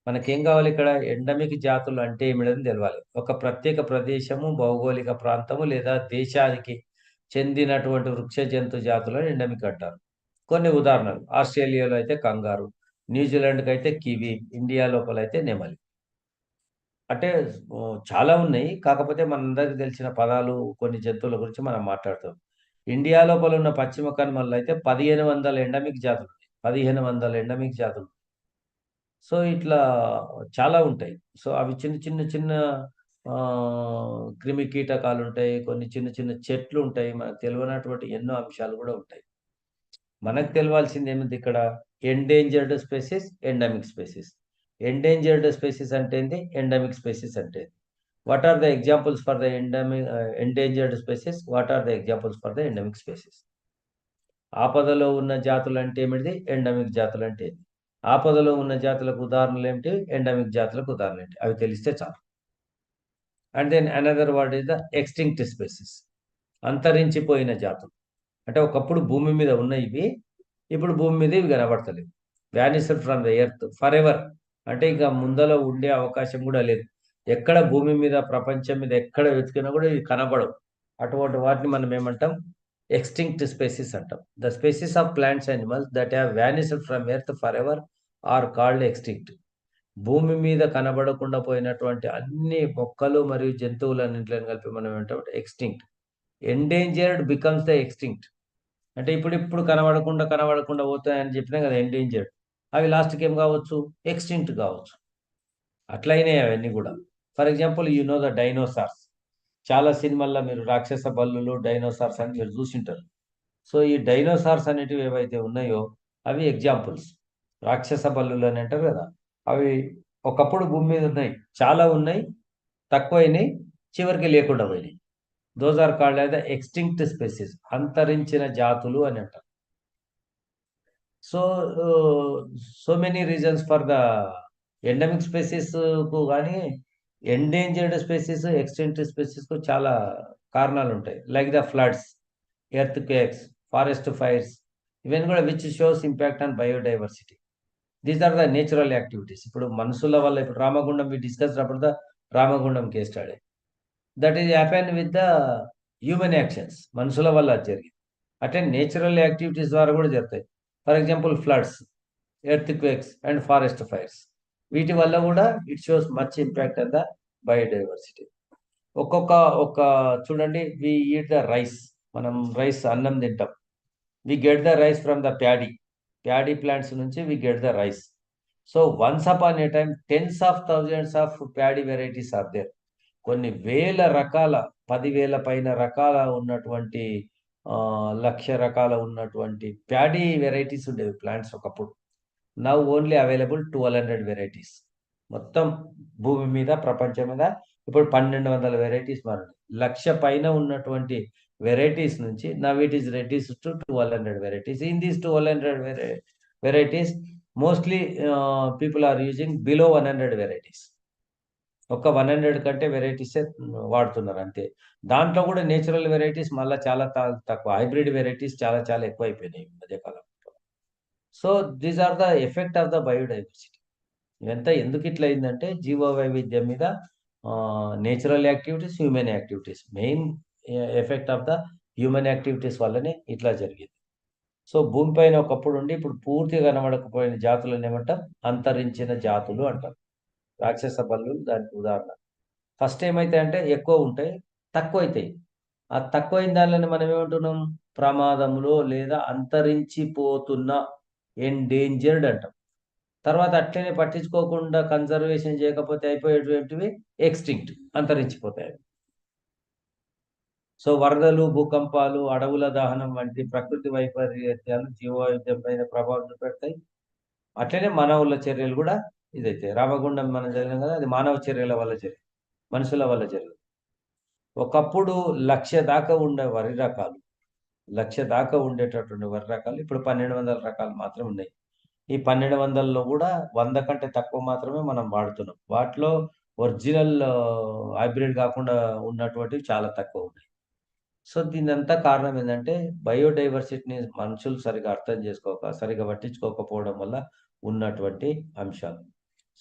మనకేం కావాలి ఇక్కడ? Endemic జాతులు అంటే ఏమిటని తెలవాలి. ఒక ప్రత్యేక ప్రదేశము, భౌగోళిక ప్రాంతము లేదా దేశానికి చెందినటువంటి వృక్ష జంతు జాతులను ఎండమిక్ అంటారు. కొన్ని ఉదాహరణలు: ఆస్ట్రేలియాలో అయితే కంగారు, న్యూజిలాండ్కి అయితే కివి, ఇండియా లోపల అయితే నెమలి. అంటే చాలా ఉన్నాయి. కాకపోతే మనందరికీ తెలిసిన పదాలు, కొన్ని జంతువుల గురించి మనం మాట్లాడుతాం. ఇండియా లోపల ఉన్న పశ్చిమ కనుమల్లో అయితే 1500 ఎండమిక్ జాతులు. 1500 ఎండమిక్ జాతులు. సో ఇట్లా చాలా ఉంటాయి. సో అవి చిన్న చిన్న చిన్న క్రిమి కీటకాలు ఉంటాయి, కొన్ని చిన్న చిన్న చెట్లు ఉంటాయి. మనకు తెలియనటువంటి ఎన్నో అంశాలు కూడా ఉంటాయి. మనకు తెలవాల్సింది ఏమిటి ఇక్కడ? Endangered species, endemic species. Endangered species అంటే ఏంటి? ఎండమిక్ స్పెసిస్ అంటే ఏంటి? What are the examples for the endangered species? What are the examples for the endemic species? ఆపదలో ఉన్న జాతులు అంటే ఏమిటి? ఎండమిక్ జాతులు అంటే ఏంటి? ఆపదలో ఉన్న జాతులకు ఉదాహరణలు ఏమిటి? ఎండమిక్ జాతులకు ఉదాహరణలు ఏంటి? అవి తెలిస్తే చాలు. And then another word is the extinct species. అంతరించిపోయిన జాతులు. అంటే ఒకప్పుడు భూమి మీద ఉన్న ఇవి ఇప్పుడు భూమి మీద ఇవి కనబడతలేవు. Vanished from the earth for ever. అంటే ఇంకా ముందలో ఉండే అవకాశం కూడా లేదు. ఎక్కడ భూమి మీద, ప్రపంచం మీద ఎక్కడ వెతికినా కూడా ఇవి కనబడవు. అటువంటి వాటిని మనం ఏమంటాం? ఎక్స్టింక్ట్ స్పీసీస్ అంటాం. The species of plants animals that have vanished from earth for ever are called extinct. భూమి మీద కనబడకుండా పోయినటువంటి అన్ని మొక్కలు మరియు జంతువులన్నింటిని కలిపి మనం ఏమంటాం extinct. Endangered becomes the extinct. అంటే ఇప్పుడు కనబడకుండా పోతాయని చెప్పినా కదా ఎండేంజర్డ్. అవి లాస్ట్‌కి ఏం కావచ్చు? ఎక్స్టింక్ట్ కావచ్చు. అట్లయినాయి అవన్నీ కూడా. For example the dinosaurs. చాలా సినిమాల్లో మీరు రాక్షస బల్లులు, డైనోసార్స్ అని మీరు చూసింటారు. సో, ఈ డైనోసార్స్ అనేటివి ఏవైతే ఉన్నాయో అవి ఎగ్జాంపుల్స్. రాక్షస బల్లులు అని అంటారు కదా! అవి ఒకప్పుడు భూమి మీద ఉన్నాయి. చాలా ఉన్నాయి. తక్కువైనాయి. చివరికి లేకుండా పోయినాయి. Those are called as the extinct species. అంతరించిన జాతులు అని అంటారు. So, so many reasons for the endemic స్పీసీస్‌కు గానీ, ఎండేంజర్డ్ స్పీసీస్, ఎక్స్‌టింక్ట్ స్పీసీస్‌కు చాలా కారణాలుంటాయి. Like the floods, earthquakes, forest fires, ఇవన్నీ కూడా which shows impact on biodiversity. These are the natural activities. ఇప్పుడు మనుషుల వల్ల ఇప్పుడు Ramagundam we discussed about the Ramagundam case study. That is happen with the human actions. మనుషుల వల్ల అది జరిగింది. అట్లే నేచురల్ యాక్టివిటీస్ ద్వారా కూడా జరుగుతాయి. For example floods, earthquakes and forest fires. వీటి వల్ల కూడా it shows much impact on the biodiversity. ఒక్కొక్క ఒక చూడండి వి ఈట్ ద రైస్. మనం రైస్ అన్నం తింటాం. We get the rice from the paddy. Paddy plants నుంచి we get the rice. So, once upon a time tens of thousands of paddy varieties are there. కొన్ని వేల రకాల, 10,000 పైన రకాల ఉన్నటువంటి 1,00,000 రకాల ఉన్నటువంటి ప్యాడీ వెరైటీస్ ఉండేవి ప్లాంట్స్ ఒకప్పుడు. Now only available 1,200 varieties. మొత్తం భూమి మీద, ప్రపంచం మీద ఇప్పుడు 1,200 వెరైటీస్ మారినాయి. 1,00,000 పైన ఉన్నటువంటి వెరైటీస్ నుంచి now it is reduced to 1,200 varieties. In these 1,200 varieties mostly people are using below 100 varieties. ఒక 100 కంటే వెరైటీసే వాడుతున్నారు అంతే. దాంట్లో కూడా నేచురల్ వెరైటీస్ మళ్ళా చాలా తక్కువ. హైబ్రిడ్ వెరైటీస్ చాలా చాలా ఎక్కువైపోయినాయి ఈ మధ్య కాలంలో. So, these are the effect of the biodiversity. ఇదంతా ఎందుకిట్లా అయిందంటే జీవ వైవిధ్యం మీద natural activities, human activities. Main effect of the human activities వల్లనే ఇట్లా జరిగింది. సో, భూమిపైన ఒకప్పుడు ఉండి ఇప్పుడు పూర్తిగా కనబడకపోయిన జాతులను ఏమంటాం? అంతరించిన జాతులు అంటాం. రాక్షస బల్లులు దానికి ఉదాహరణ. ఫస్ట్ ఏమైతాయంటే ఎక్కువ ఉంటాయి, తక్కువైతాయి. ఆ తక్కువైన దానిలోనే మనం ఏమంటున్నాం? ప్రమాదంలో లేదా అంతరించిపోతున్న ఎండేంజర్డ్ అంటాం. తర్వాత అట్లనే పట్టించుకోకుండా కన్జర్వేషన్ చేయకపోతే అయిపోయేటువంటివి ఎక్స్‌టింక్ట్ అంతరించిపోతాయి. సో, వరదలు, భూకంపాలు, అడవుల దహనం వంటి ప్రకృతి వైపరీత్యాలు జీవవైవిధ్యం పైన ప్రభావం చూపెడతాయి. అట్లనే మానవుల చర్యలు గూడా ఇదైతాయి. రామగుండం మనం చదివాం గదా! అది మానవ చర్యల వల్ల జరిగింది. మనుషుల వల్ల జరిగింది. ఒకప్పుడు 1,00,000 దాకా ఉండే వరి రకాలు, 1,00,000 దాకా ఉండేటటువంటి వరి రకాలు ఇప్పుడు 1,200 రకాలు మాత్రమే ఉన్నాయి. ఈ 1,200లో గూడా 100 కంటే తక్కువ మాత్రమే మనం వాడుతున్నాం. వాటిలో ఒరిజినల్ హైబ్రిడ్ గాకుండా ఉన్నటువంటివి చాలా తక్కువున్నాయి. సో, దీనంతా కారణం ఏందంటే, బయోడైవర్సిటీని మనుషులు సరిగ్గా అర్థం చేసుకోక, సరిగ్గా పట్టించుకోకపోవడం వల్ల ఉన్నటువంటి అంశాలు.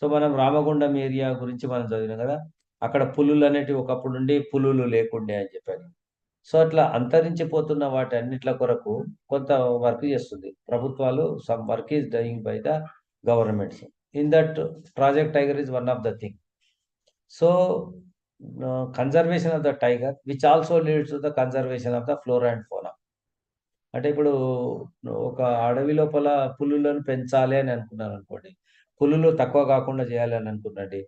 సో, మనం రామగుండం ఏరియా గురించి మనం చదివినాం గదా! అక్కడ పులులనేటివి ఒకప్పుడుండి పులులు లేకుండే అని చెప్పాను. సో, అట్లా అంతరించిపోతున్న వాటన్నిట్ల కొరకు కొంత వర్క్ చేస్తుంది. ప్రభుత్వాలు some work is doing by the governments. In that project tiger is one of the thing. So, conservation of the tiger which also leads to the conservation of the flora and fauna. అంటే ఇప్పుడు ఒక అడవి లోపల పులులను పెంచాలి అని అనుకున్నారనుకోండి. పులులు తక్కువ కాకుండా చేయాలని అనుకున్నాండి.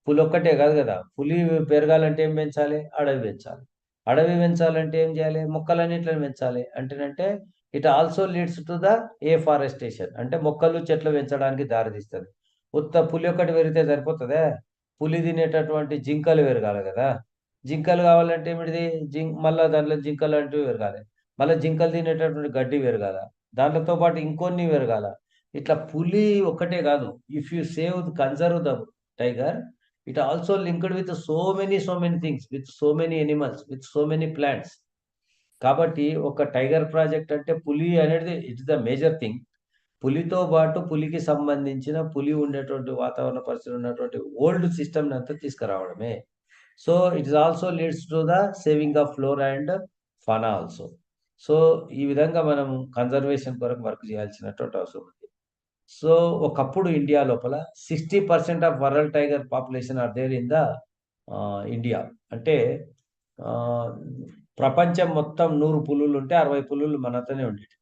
పులొక్కటే కాదు గదా! పులి పెరగాలంటే ఏం పెంచాలి? అడవి పెంచాలి. అడవి పెంచాలంటే ఏం చేయాలి? మొక్కలన్నిట్లని పెంచాలి. అంటేనంటే it also leads to the afforestation. అంటే మొక్కలు, చెట్లు పెంచడానికి దారితీస్తది. ఉత్త పులి ఒక్కటి పెరిగితే సరిపోతదా? పులి తినేటటువంటి జింకలు పెరగాలి గదా! జింకలు కావాలంటే ఏమిటిది? మళ్ళా దాంట్లో జింకలంటివి పెరగాలి. మళ్ళా జింకలు తినేటటువంటి గడ్డి పెరగాల. దాంట్లతో పాటు ఇంకొన్ని పెరగాల. ఇట్లా పులి ఒక్కటే గాదు. If you conserve the tiger, it also linked with so many things, with so many animals, with so many plants. కాబట్టి ఒక టైగర్ ప్రాజెక్ట్ అంటే పులి అనేది ఇట్స్ ద మేజర్ థింగ్. పులితో పాటు పులికి సంబంధించిన పులి ఉండేటువంటి వాతావరణ పరిస్థితులు ఉన్నటువంటి ఓల్డ్ సిస్టమ్‌నంతా తీసుకురావడమే. So, it also leads to the saving of flora and fauna also. So ఈ విధంగా మనం కన్జర్వేషన్ కొరకు వర్క్ చేయాల్సినటువంటి అవసరం ఉంది. సో ఒకప్పుడు ఇండియా లోపల 60% of world tiger population are there in the India. అంటే ఆహ్, ప్రపంచం మొత్తం 100 పులులు ఉంటే 60 పులులు మనతోనే ఉండేవి.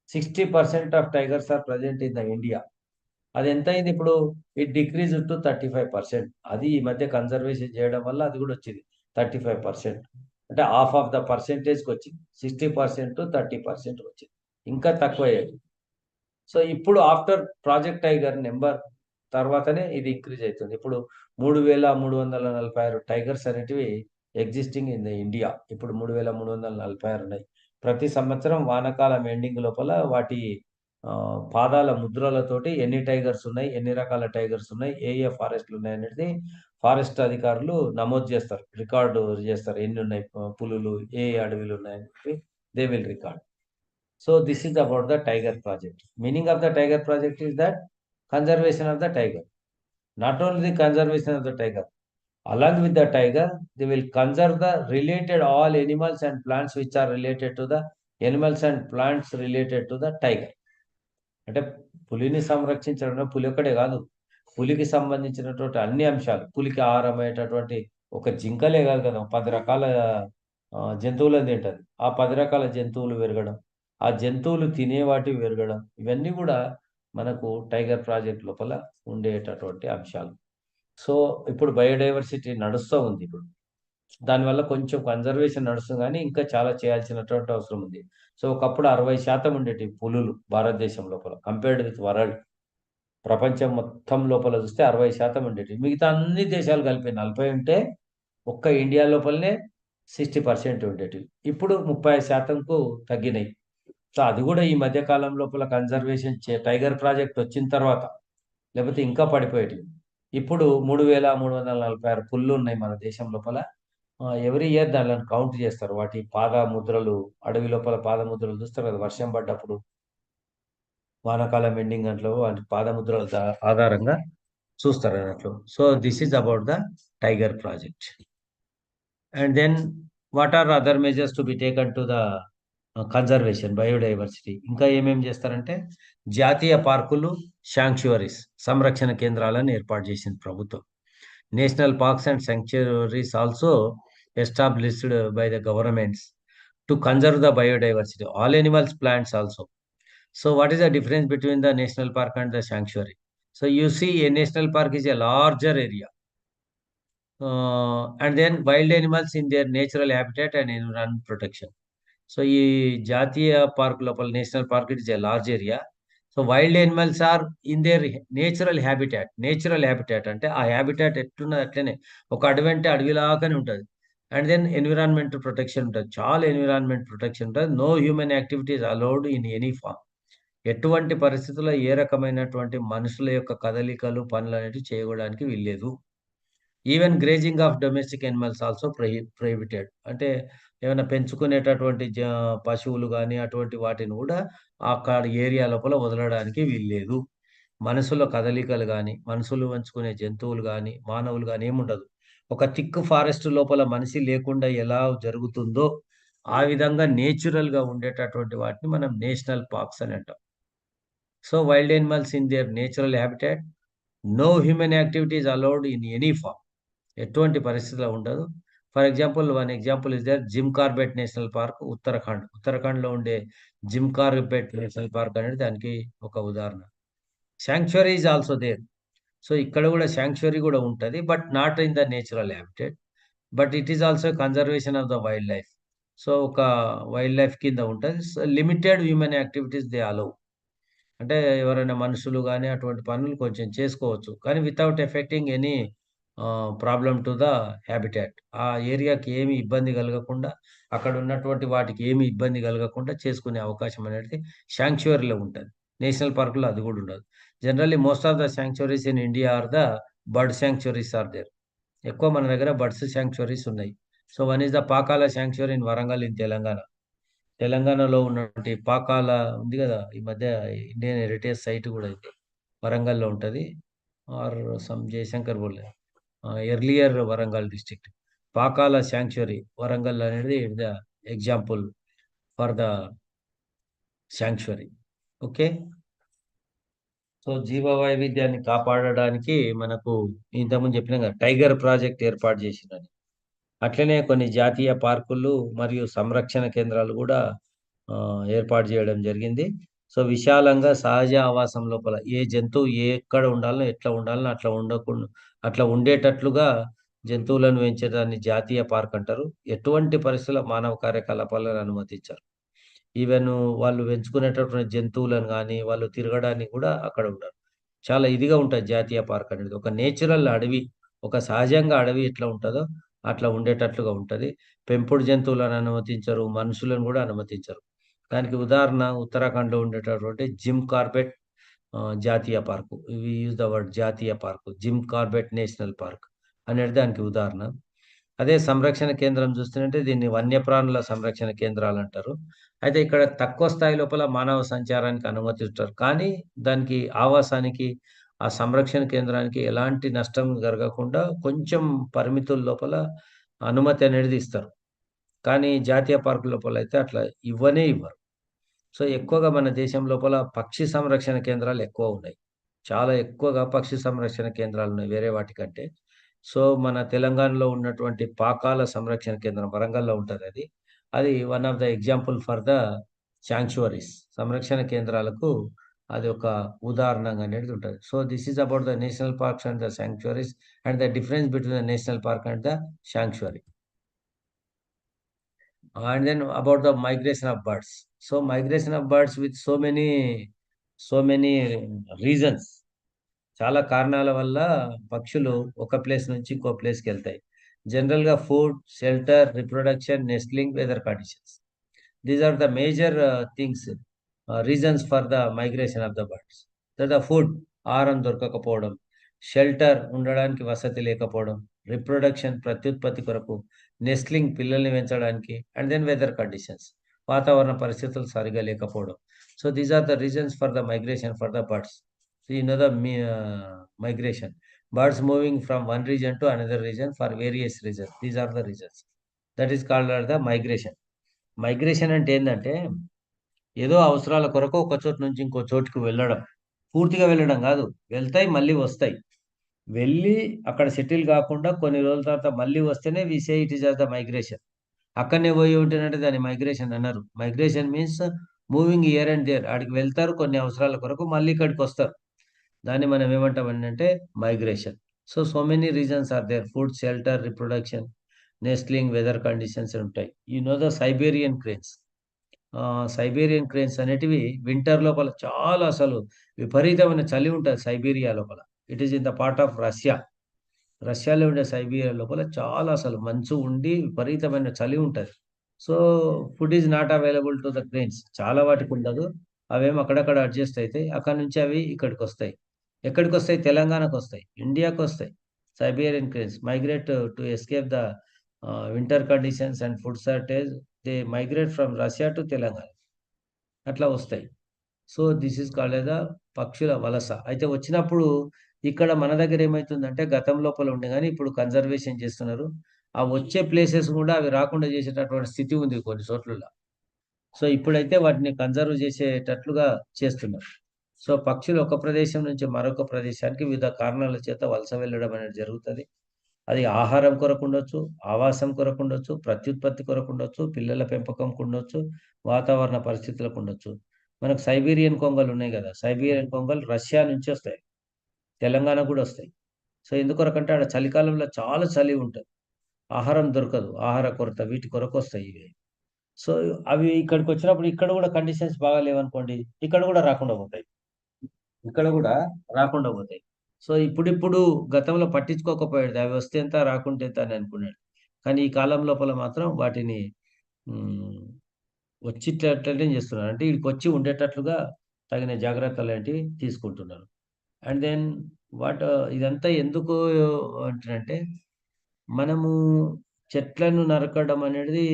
60% of tigers are present in the India. అది ఎంతయింది ఇప్పుడు? It decrease to 35%. అది ఈ మధ్య కన్జర్వేషన్ చేయడం వల్ల అది కూడా వచ్చింది 35%. అంటే హాఫ్ ఆఫ్ ద పర్సెంటేజ్కి వచ్చింది. 60% టు 30% వచ్చింది. ఇంకా తక్కువయ్యేది. సో ఇప్పుడు ఆఫ్టర్ ప్రాజెక్ట్ టైగర్ నెంబర్ తర్వాతనే ఇది ఇంక్రీజ్ అవుతుంది. ఇప్పుడు 3,346 టైగర్స్ అనేటివి ఎగ్జిస్టింగ్ ఇన్ ఇండియా. ఇప్పుడు 3,346 ఉన్నాయి. ప్రతి సంవత్సరం వానాకాలం ఎండింగ్ లోపల వాటి పాదాల ముద్రలతోటి ఎన్ని టైగర్స్ ఉన్నాయి, ఎన్ని రకాల టైగర్స్ ఉన్నాయి, ఏ ఏ ఫారెస్ట్లు ఉన్నాయి అనేది ఫారెస్ట్ అధికారులు నమోదు చేస్తారు. రికార్డు చేస్తారు. ఎన్ని ఉన్నాయి పులులు, ఏ అడవిలు ఉన్నాయని చెప్పి they will record. So this is about the tiger project. Meaning of the tiger project is that conservation of the tiger. Not only the conservation of the tiger. Along with the tiger, they will conserve the related all animals and plants which are related to the animals and plants related to the tiger. అంటే పులిని సంరక్షించడం పులి ఒక్కడే కాదు. పులికి సంబంధించినటువంటి అన్ని అంశాలు. పులికి ఆహారమయ్యేటటువంటి ఒక జింకలే కాదు కదా! 10 రకాల జంతువులను తింటది. ఆ 10 రకాల జంతువులు పెరగడం, ఆ జంతువులు తినే వాటివి పెరగడం, ఇవన్నీ కూడా మనకు టైగర్ ప్రాజెక్ట్ లోపల ఉండేటటువంటి అంశాలు. సో, ఇప్పుడు బయోడైవర్సిటీ నడుస్తా ఉంది ఇప్పుడు. దానివల్ల కొంచెం కన్జర్వేషన్ నడుస్తుంది గానీ, ఇంకా చాలా చేయాల్సినటువంటి అవసరం ఉంది. సో, ఒకప్పుడు 60% ఉండేటివి పులులు భారతదేశం లోపల. Compared with world. ప్రపంచం మొత్తం లోపల చూస్తే 60% ఉండేటివి. మిగతా అన్ని దేశాలు కలిపి 40 ఉంటే, ఒక్క ఇండియా లోపలనే 60% ఉండేటివి. ఇప్పుడు 30%కు తగ్గినాయి. సో, అది గూడా ఈ మధ్య కాలం లోపల కన్జర్వేషన్ టైగర్ ప్రాజెక్ట్ వచ్చిన తర్వాత, లేపోతే ఇంకా పడిపోయేటివి. ఇప్పుడు 3,346 పులులున్నాయి మన దేశం లోపల. ఎవ్రీ ఇయర్ దాన్లను కౌంట్ చేస్తారు. వాటి పాద ముద్రలు, అడవి లోపల పాద ముద్రలు చూస్తారు కదా! వర్షం పడ్డప్పుడు, వానాకాలం ఎండింగ్ దాంట్లో వాటి పాదముద్రల ఆధారంగా చూస్తారన్నట్లు. So, this is about the tiger project. And then what are other measures to be taken to the conservation, biodiversity. ఇంకా ఏమేమి చేస్తారంటే, జాతీయ పార్కులు, శాంక్చువరీస్, సంరక్షణ కేంద్రాలను ఏర్పాటు చేసింది ప్రభుత్వం. National parks and sanctuaries also established by the governments to conserve the biodiversity, all animals, plants also. So what is the difference between the national park and the sanctuary? So you see, a national park is a larger area, and then wild animals in their natural habitat and environment protection. So ఈ జాతీయ park లోపల, national park it is a large area. So wild animals are in their natural habitat. Natural habitat అంటే ఆ habitat ఎట్లున్నది అట్లనే. ఒక అడవి అంటే అడవిలాగానే ఉంటుంది. అండ్ దెన్ ఎన్విరాన్మెంట్ ప్రొటెక్షన్ ఉంటుంది. చాలా ఎన్విరాన్మెంట్ ప్రొటెక్షన్ ఉంటుంది. No human activities allowed in any form. ఎటువంటి పరిస్థితుల్లో ఏ రకమైనటువంటి మనుషుల యొక్క కదలికలు, పనులు అనేవి చేయడానికి వీల్లేదు. Even grazing of domestic animals also prohibited. అంటే ఏమైనా పెంచుకునేటటువంటి పశువులు గానీ, అటువంటి వాటిని కూడా అక్కడ ఏరియా లోపల వదలడానికి వీల్లేదు. మనుషుల కదలికలు గానీ, మనుషులు పెంచుకునే జంతువులు గానీ, మానవులు గానీ ఏముండదు. ఒక థిక్ ఫారెస్ట్ లోపల మనిషి లేకుండా ఎలా జరుగుతుందో, ఆ విధంగా నేచురల్‌గా ఉండేటటువంటి వాటిని మనం నేషనల్ పార్క్స్ అని అంటాం. So, wild animals in their natural habitat, no human activity is allowed in any form. ఎటువంటి పరిస్థితిలో ఉండదు. For example, one example is there Jim Corbett national park, Uttarakhand. ఉత్తరాఖండ్‌లో ఉండే జిమ్ కార్బెట్ నేషనల్ పార్క్ అనేది దానికి ఒక ఉదాహరణ. Sanctuary is also there. So, ఇక్కడ కూడా సాంక్చురీ కూడా ఉంటది. But not in the natural habitat. But it is also conservation of the wildlife. So, ఒక వైల్డ్ లైఫ్ కింద ఉంటది. So, limited human activities they allow. అంటే ఎవరైనా మనుషులు గాని అటువంటి పనులు కొంచెం చేసుకోవచ్చు. కానీ without affecting any problem to the habitat. ఆ ఏరియాకి ఏమి ఇబ్బంది కలగకుండా, అక్కడ ఉన్నటువంటి వాటికి ఏమి ఇబ్బంది కలగకుండా చేసుకునే అవకాశం అనేది శాంక్చురీలో ఉంటది. నేషనల్ పార్క్‌లో అది కూడా ఉండదు. Generally most of the sanctuaries in India are the bird sanctuaries are there. ఎక్కువ మన దగ్గర బర్డ్స్ శాంక్చురీస్ ఉన్నాయి. So, one is the Pakala sanctuary in Warangal in Telangana. తెలంగాణలో ఉన్నటువంటి పాకాల ఉంది గదా! ఈ మధ్య ఇండియన్ హెరిటేజ్ సైట్ గూడా ఇది. వరంగల్‌లో ఉంటది. ఆర్ సమ్ జయశంకర్ బోలే. Earlier Warangal district. Pakala sanctuary Warangal అనేది the example. For the sanctuary. Okay. So జీవ వైవిధ్యాన్ని కాపాడడానికి మనకు ఇంతకుముందు చెప్పిన కదా టైగర్ ప్రాజెక్ట్ ఏర్పాటు చేసిందని. అట్లనే కొన్ని జాతీయ పార్కులు మరియు సంరక్షణ కేంద్రాలు కూడా ఏర్పాటు చేయడం జరిగింది. సో విశాలంగా సహజ ఆవాసం లోపల ఏ జంతువు ఎక్కడ ఉండాలో ఎట్లా ఉండాలో అట్లా ఉండకుండా అట్లా ఉండేటట్లుగా జంతువులను పెంచేదాన్ని జాతీయ పార్క్ అంటారు. ఎటువంటి పరిస్థితుల్లో మానవ కార్యకలాపాలను అనుమతించరు. ఈవెన్ వాళ్ళు పెంచుకునేటటువంటి జంతువులను గానీ, వాళ్ళు తిరగడానికి కూడా అక్కడ ఉండరు. చాలా ఇదిగా ఉంటది జాతీయ పార్క్ అనేది. ఒక నేచురల్ అడవి. ఒక సహజంగా అడవి ఎట్లా ఉంటదో అట్లా ఉండేటట్లుగా ఉంటది. పెంపుడు జంతువులను అనుమతించరు. మనుషులను కూడా అనుమతించరు. దానికి ఉదాహరణ ఉత్తరాఖండ్‌లో ఉండేటటువంటి జిమ్ కార్బెట్ జాతీయ park. We use the word జాతీయ park. Jim Corbett national park అనేది దానికి ఉదాహరణ. అదే సంరక్షణ కేంద్రం చూస్తున్నట్టే దీన్ని వన్యప్రాణుల సంరక్షణ కేంద్రాలంటారు. అయితే ఇక్కడ తక్కువ స్థాయి లోపల మానవ సంచారానికి అనుమతిస్తారు. కానీ దానికి ఆవాసానికి, ఆ సంరక్షణ కేంద్రానికి ఎలాంటి నష్టం జరగకుండా కొంచెం పరిమితుల లోపల అనుమతి అనేది ఇస్తారు. కానీ జాతీయ పార్క్ లోపలైతే అట్లా ఇవ్వరు. సో, ఎక్కువగా మన దేశం లోపల పక్షి సంరక్షణ కేంద్రాలు ఎక్కువ ఉన్నాయి. చాలా ఎక్కువగా పక్షి సంరక్షణ కేంద్రాలున్నాయి వేరే వాటికంటే. సో, మన తెలంగాణలో ఉన్నటువంటి పాకాల సంరక్షణ కేంద్రం వరంగల్‌లో ఉంటదది. అది one of the example for the sanctuaries. సంరక్షణ కేంద్రాలకు అది ఒక ఉదాహరణంగా అనేది ఉంటది. So, this is about the national parks and the sanctuaries and the difference between the national park and the sanctuary. And then about the migration of birds. So migration of birds with so many reasons. చాలా కారణాల వల్ల పక్షులు ఒక place నుంచి ఇంకో ప్లేస్‌కెళ్తాయి. జనరల్‌గా food, shelter, reproduction, nestling, weather conditions. These are the major things reasons for the migration of the birds. తర్వాత ఫుడ్ ఆహారం దొరకకపోవడం, షెల్టర్ ఉండడానికి వసతి లేకపోవడం, రిప్రొడక్షన్ ప్రత్యుత్పత్తి కొరకు, నెస్ట్లింగ్ పిల్లల్ని పెంచడానికి అండ్ దెన్ వెదర్ కండిషన్స్ వాతావరణ పరిస్థితులు సరిగ్గా లేకపోవడం. So these are the reasons for the migration for the birds. So you know the migration. Birds moving from one region to another region for various reasons. These are the reasons. That is called as the migration. Migration అంటే ఏందంటే, ఏదో అవసరాల కొరకు ఒక చోటు నుంచి ఇంకో చోటుకి వెళ్ళడం. పూర్తిగా వెళ్ళడం గాదు. వెళ్తాయి, మళ్ళీ వస్తాయి. వెళ్ళి అక్కడ సెటిల్ గాకుండా కొన్ని రోజుల తర్వాత మళ్ళీ వస్తేనే we say it is as the migration. అక్కడనే పోయి ఉంటేనంటే దాన్ని మైగ్రేషన్ అనరు. Migration means moving here and there. ఆడికి వెళ్తారు కొన్ని అవసరాల కొరకు, మళ్ళీ ఇక్కడికొస్తారు. దాన్ని మనం ఏమంటామనంటే migration. So many reasons are there. Food, shelter, reproduction, nestling, weather conditions ఉంటాయి. You know the Siberian cranes. Siberian cranes అనేటివి వింటర్ లోపల చాలా అసలు విపరీతమైన చలి ఉంటది సైబీరియా లోపల. It is in the part of Russia. రష్యాలో ఉండే సైబీరియా లోపల చాలా అసలు మంచు ఉండి విపరీతమైన చలి ఉంటది. So, food is not available to the cranes. చాలా వాటికుండదు. అవేమో అక్కడక్కడ అడ్జస్ట్ అయితాయి. అక్కడి నుంచి అవి ఇక్కడికొస్తాయి. ఎక్కడికొస్తాయి? తెలంగాణకొస్తాయి. ఇండియాకొస్తాయి. Siberian cranes migrate to escape the winter conditions and food shortage. They migrate from Russia to Telangana. అట్లా వస్తాయి. So, this is called a the పక్షుల వలస. అయితే వచ్చినప్పుడు ఇక్కడ మన దగ్గర ఏమైతుందంటే గతం లోపల ఉండే గానీ ఇప్పుడు కన్జర్వేషన్ చేస్తున్నారు. ఆ వచ్చే ప్లేసెస్ గూడా అవి రాకుండా చేసేటటువంటి స్థితి ఉంది కొన్ని చోట్లల్ల. సో, ఇప్పుడైతే వాటిని కన్జర్వ్ చేసేటట్లుగా చేస్తున్నారు. సో, పక్షులు ఒక ప్రదేశం నుంచి మరొక ప్రదేశానికి వివిధ కారణాల చేత వలస వెళ్ళడం అనేది జరుగుతది. అది ఆహారం కొరకుండొచ్చు, ఆవాసం కొరకుండొచ్చు, ప్రత్యుత్పత్తి కొరకుండొచ్చు, పిల్లల పెంపకంకుండొచ్చు, వాతావరణ పరిస్థితులకుండొచ్చు. మనకు సైబీరియన్ కొంగలున్నాయి గదా! సైబీరియన్ కొంగలు రష్యా నుంచొస్తాయి. తెలంగాణకు గూడా ఒస్తాయి. సో, ఎందుకొరకంటే ఆడ చలికాలంలో చాలా చలి ఉంటది. ఆహారం దొరకదు. ఆహార కొరత వీటి కొరకొస్తాయి ఇవి. సో, అవి ఇక్కడికొచ్చినప్పుడు ఇక్కడ గూడా కండిషన్స్ బాగా లేవనుకోండి, ఇక్కడ గూడా రాకుండా పోతాయి. ఇక్కడ గూడా రాకుండా పోతాయి. సో, ఇప్పుడిప్పుడు గతంలో పట్టించుకోకపోయేది. అవి వస్తే ఎంత, రాకుంటే ఎంత అని అనుకునేది. కానీ ఈ కాలం లోపల మాత్రం వాటిని హ్మ్. వచ్చేటట్లనే చేస్తున్నారు. అంటే ఈడికొచ్చి ఉండేటట్లుగా తగిన జాగ్రత్తలేంటివి తీసుకుంటున్నారు. అండ్ దెన్ వాట్ ఇదంతా ఎందుకు అంటానంటే, మనము చెట్లను నరకడం అనేది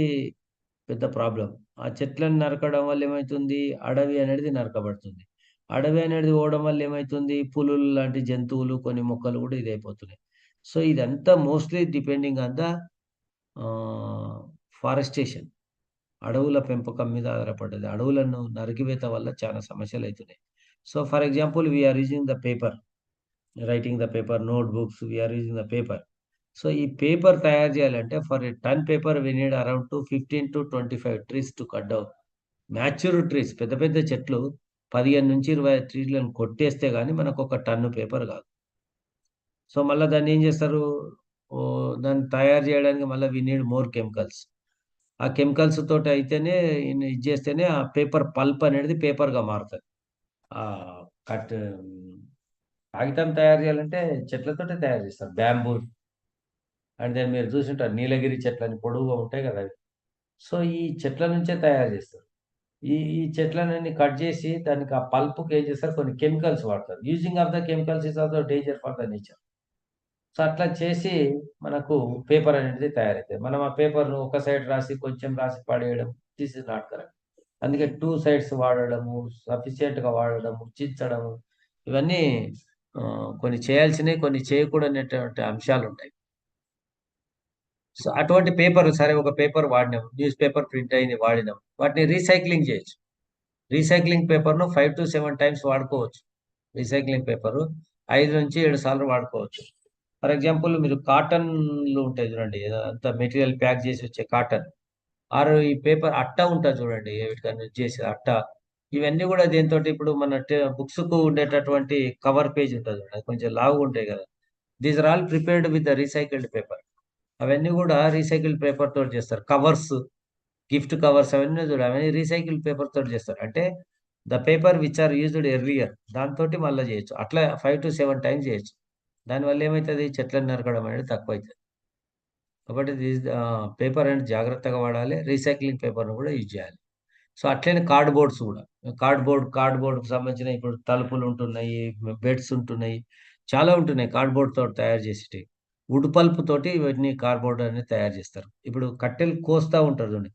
పెద్ద ప్రాబ్లమ్. ఆ చెట్లను నరకడం వల్ల ఏమైతుంది? అడవి అనేది నరకబడుతుంది. అడవి అనేది పోవడం వల్ల ఏమైతుంది? పులులు లాంటి జంతువులు, కొన్ని మొక్కలు గూడా ఇదైపోతున్నాయి. సో, ఇదంతా మోస్ట్‌లీ డిపెండింగ్ ఆన్ ద ఆహ్, ఫారెస్టేషన్. అడవుల పెంపకం మీద ఆధారపడ్డది. అడవులను నరికివేత వల్ల చాలా సమస్యలు అవుతున్నాయి. So for example we are using the paper, writing the paper, notebooks, we are using the paper. So ఈ పేపర్ తయారు చేయాలంటే for a ton paper we need around 15 to 25 trees to cut down. Mature trees, పెద్ద పెద్ద చెట్లు 15 నుంచి 20 ట్రీలను కొట్టేస్తే గానీ మనకు ఒక టన్ను పేపర్ కాదు. సో మళ్ళా దాన్ని ఏం చేస్తారు? దాన్ని తయారు చేయడానికి మళ్ళీ వి నీడ్ మోర్ కెమికల్స్. ఆ కెమికల్స్ తోటి అయితేనే ఇది చేస్తేనే ఆ పేపర్ పల్ప్ అనేది పేపర్‌గా మారుతది. కట్ కాగితం తయారు చేయాలంటే చెట్లతోటే తయారు చేస్తారు. బ్యాంబూ అండ్ దెన్ మీరు చూసుంటారు నీలగిరి చెట్లని పొడువుగా ఉంటాయి కదా! అవి. సో ఈ చెట్ల నుంచే తయారు చేస్తారు. ఈ చెట్లనన్నీ కట్ చేసి దానికి ఆ పల్ప్‌కి ఏం చేస్తారు, కొన్ని కెమికల్స్ వాడతారు. Using of the chemicals is also danger for the nature. So అట్లా చేసి మనకు పేపర్ అనేది తయారైతది. మనం ఆ పేపర్‌ను ఒక సైడ్ రాసి, కొంచెం రాసి పడేయడం, దిస్ ఈస్ నాట్ కరెక్ట్. అందుకే 2 సైడ్స్ వాడడము, సఫిషియెంట్‌గా వాడడము, చించడము, ఇవన్నీ కొన్ని చేయాల్సినయి, కొన్ని చేయకూడనటువంటి అంశాలుంటాయి. సో అటువంటి పేపర్, సరే ఒక పేపర్ వాడినాం. న్యూస్ పేపర్ ప్రింట్ అయింది వాడినాం. వాటిని రీసైక్లింగ్ చేయొచ్చు. రీసైక్లింగ్ పేపర్‌ను 5-7 టైమ్స్ వాడుకోవచ్చు. రీసైక్లింగ్ పేపరు 5-7 సార్లు వాడుకోవచ్చు. ఫర్ ఎగ్జాంపుల్ మీరు కాటన్‌లు ఉంటాయి చూడండి. అంతా మెటీరియల్ ప్యాక్ చేసి వచ్చే కాటన్. ఆరు ఈ పేపర్ అట్ట ఉంటది చూడండి. వీటికన్నా చేసే అట్ట. ఇవన్నీ గూడా దేనితోటి ఇప్పుడు మన బుక్స్‌కు ఉండేటటువంటి కవర్ పేజ్ ఉంటది చూడండి. అది కొంచెం లావుగుంటాయి గదా! These are all prepared with the recycled paper. అవన్నీ గూడా రీసైకిల్డ్ పేపర్ తోటి చేస్తారు. కవర్స్, గిఫ్ట్ కవర్స్ అవన్నీ చూడు అవన్నీ రీసైకిల్డ్ పేపర్ తోటి చేస్తారు. అంటే the paper which are used earlier దాంతోటి మళ్ళా చేయొచ్చు. అట్లా 5-7 టైమ్స్ చేయొచ్చు. దానివల్ల ఏమైతది? చెట్లను నరకడం అనేది తక్కువైతది. కాబట్టి పేపర్ అనేది జాగ్రత్తగా వాడాలి. రీసైక్లింగ్ పేపర్‌ని కూడా యూజ్ చేయాలి. సో, అట్లనే కార్డ్‌బోర్డ్స్ గూడా. కార్డ్‌బోర్డ్‌కి సంబంధించిన ఇప్పుడు తలుపులుంటున్నయి, బెడ్స్ ఉంటున్నయి. చాలా ఉంటున్నాయి కార్డ్‌బోర్డ్‌తోటి తయారు చేసేటియి. వుడ్ పల్ప్ తోటి ఇవన్నీ కార్డ్‌బోర్డ్ అనేది తయారు చేస్తారు. ఇప్పుడు కట్టెలు కోస్తా ఉంటారు చూడండి.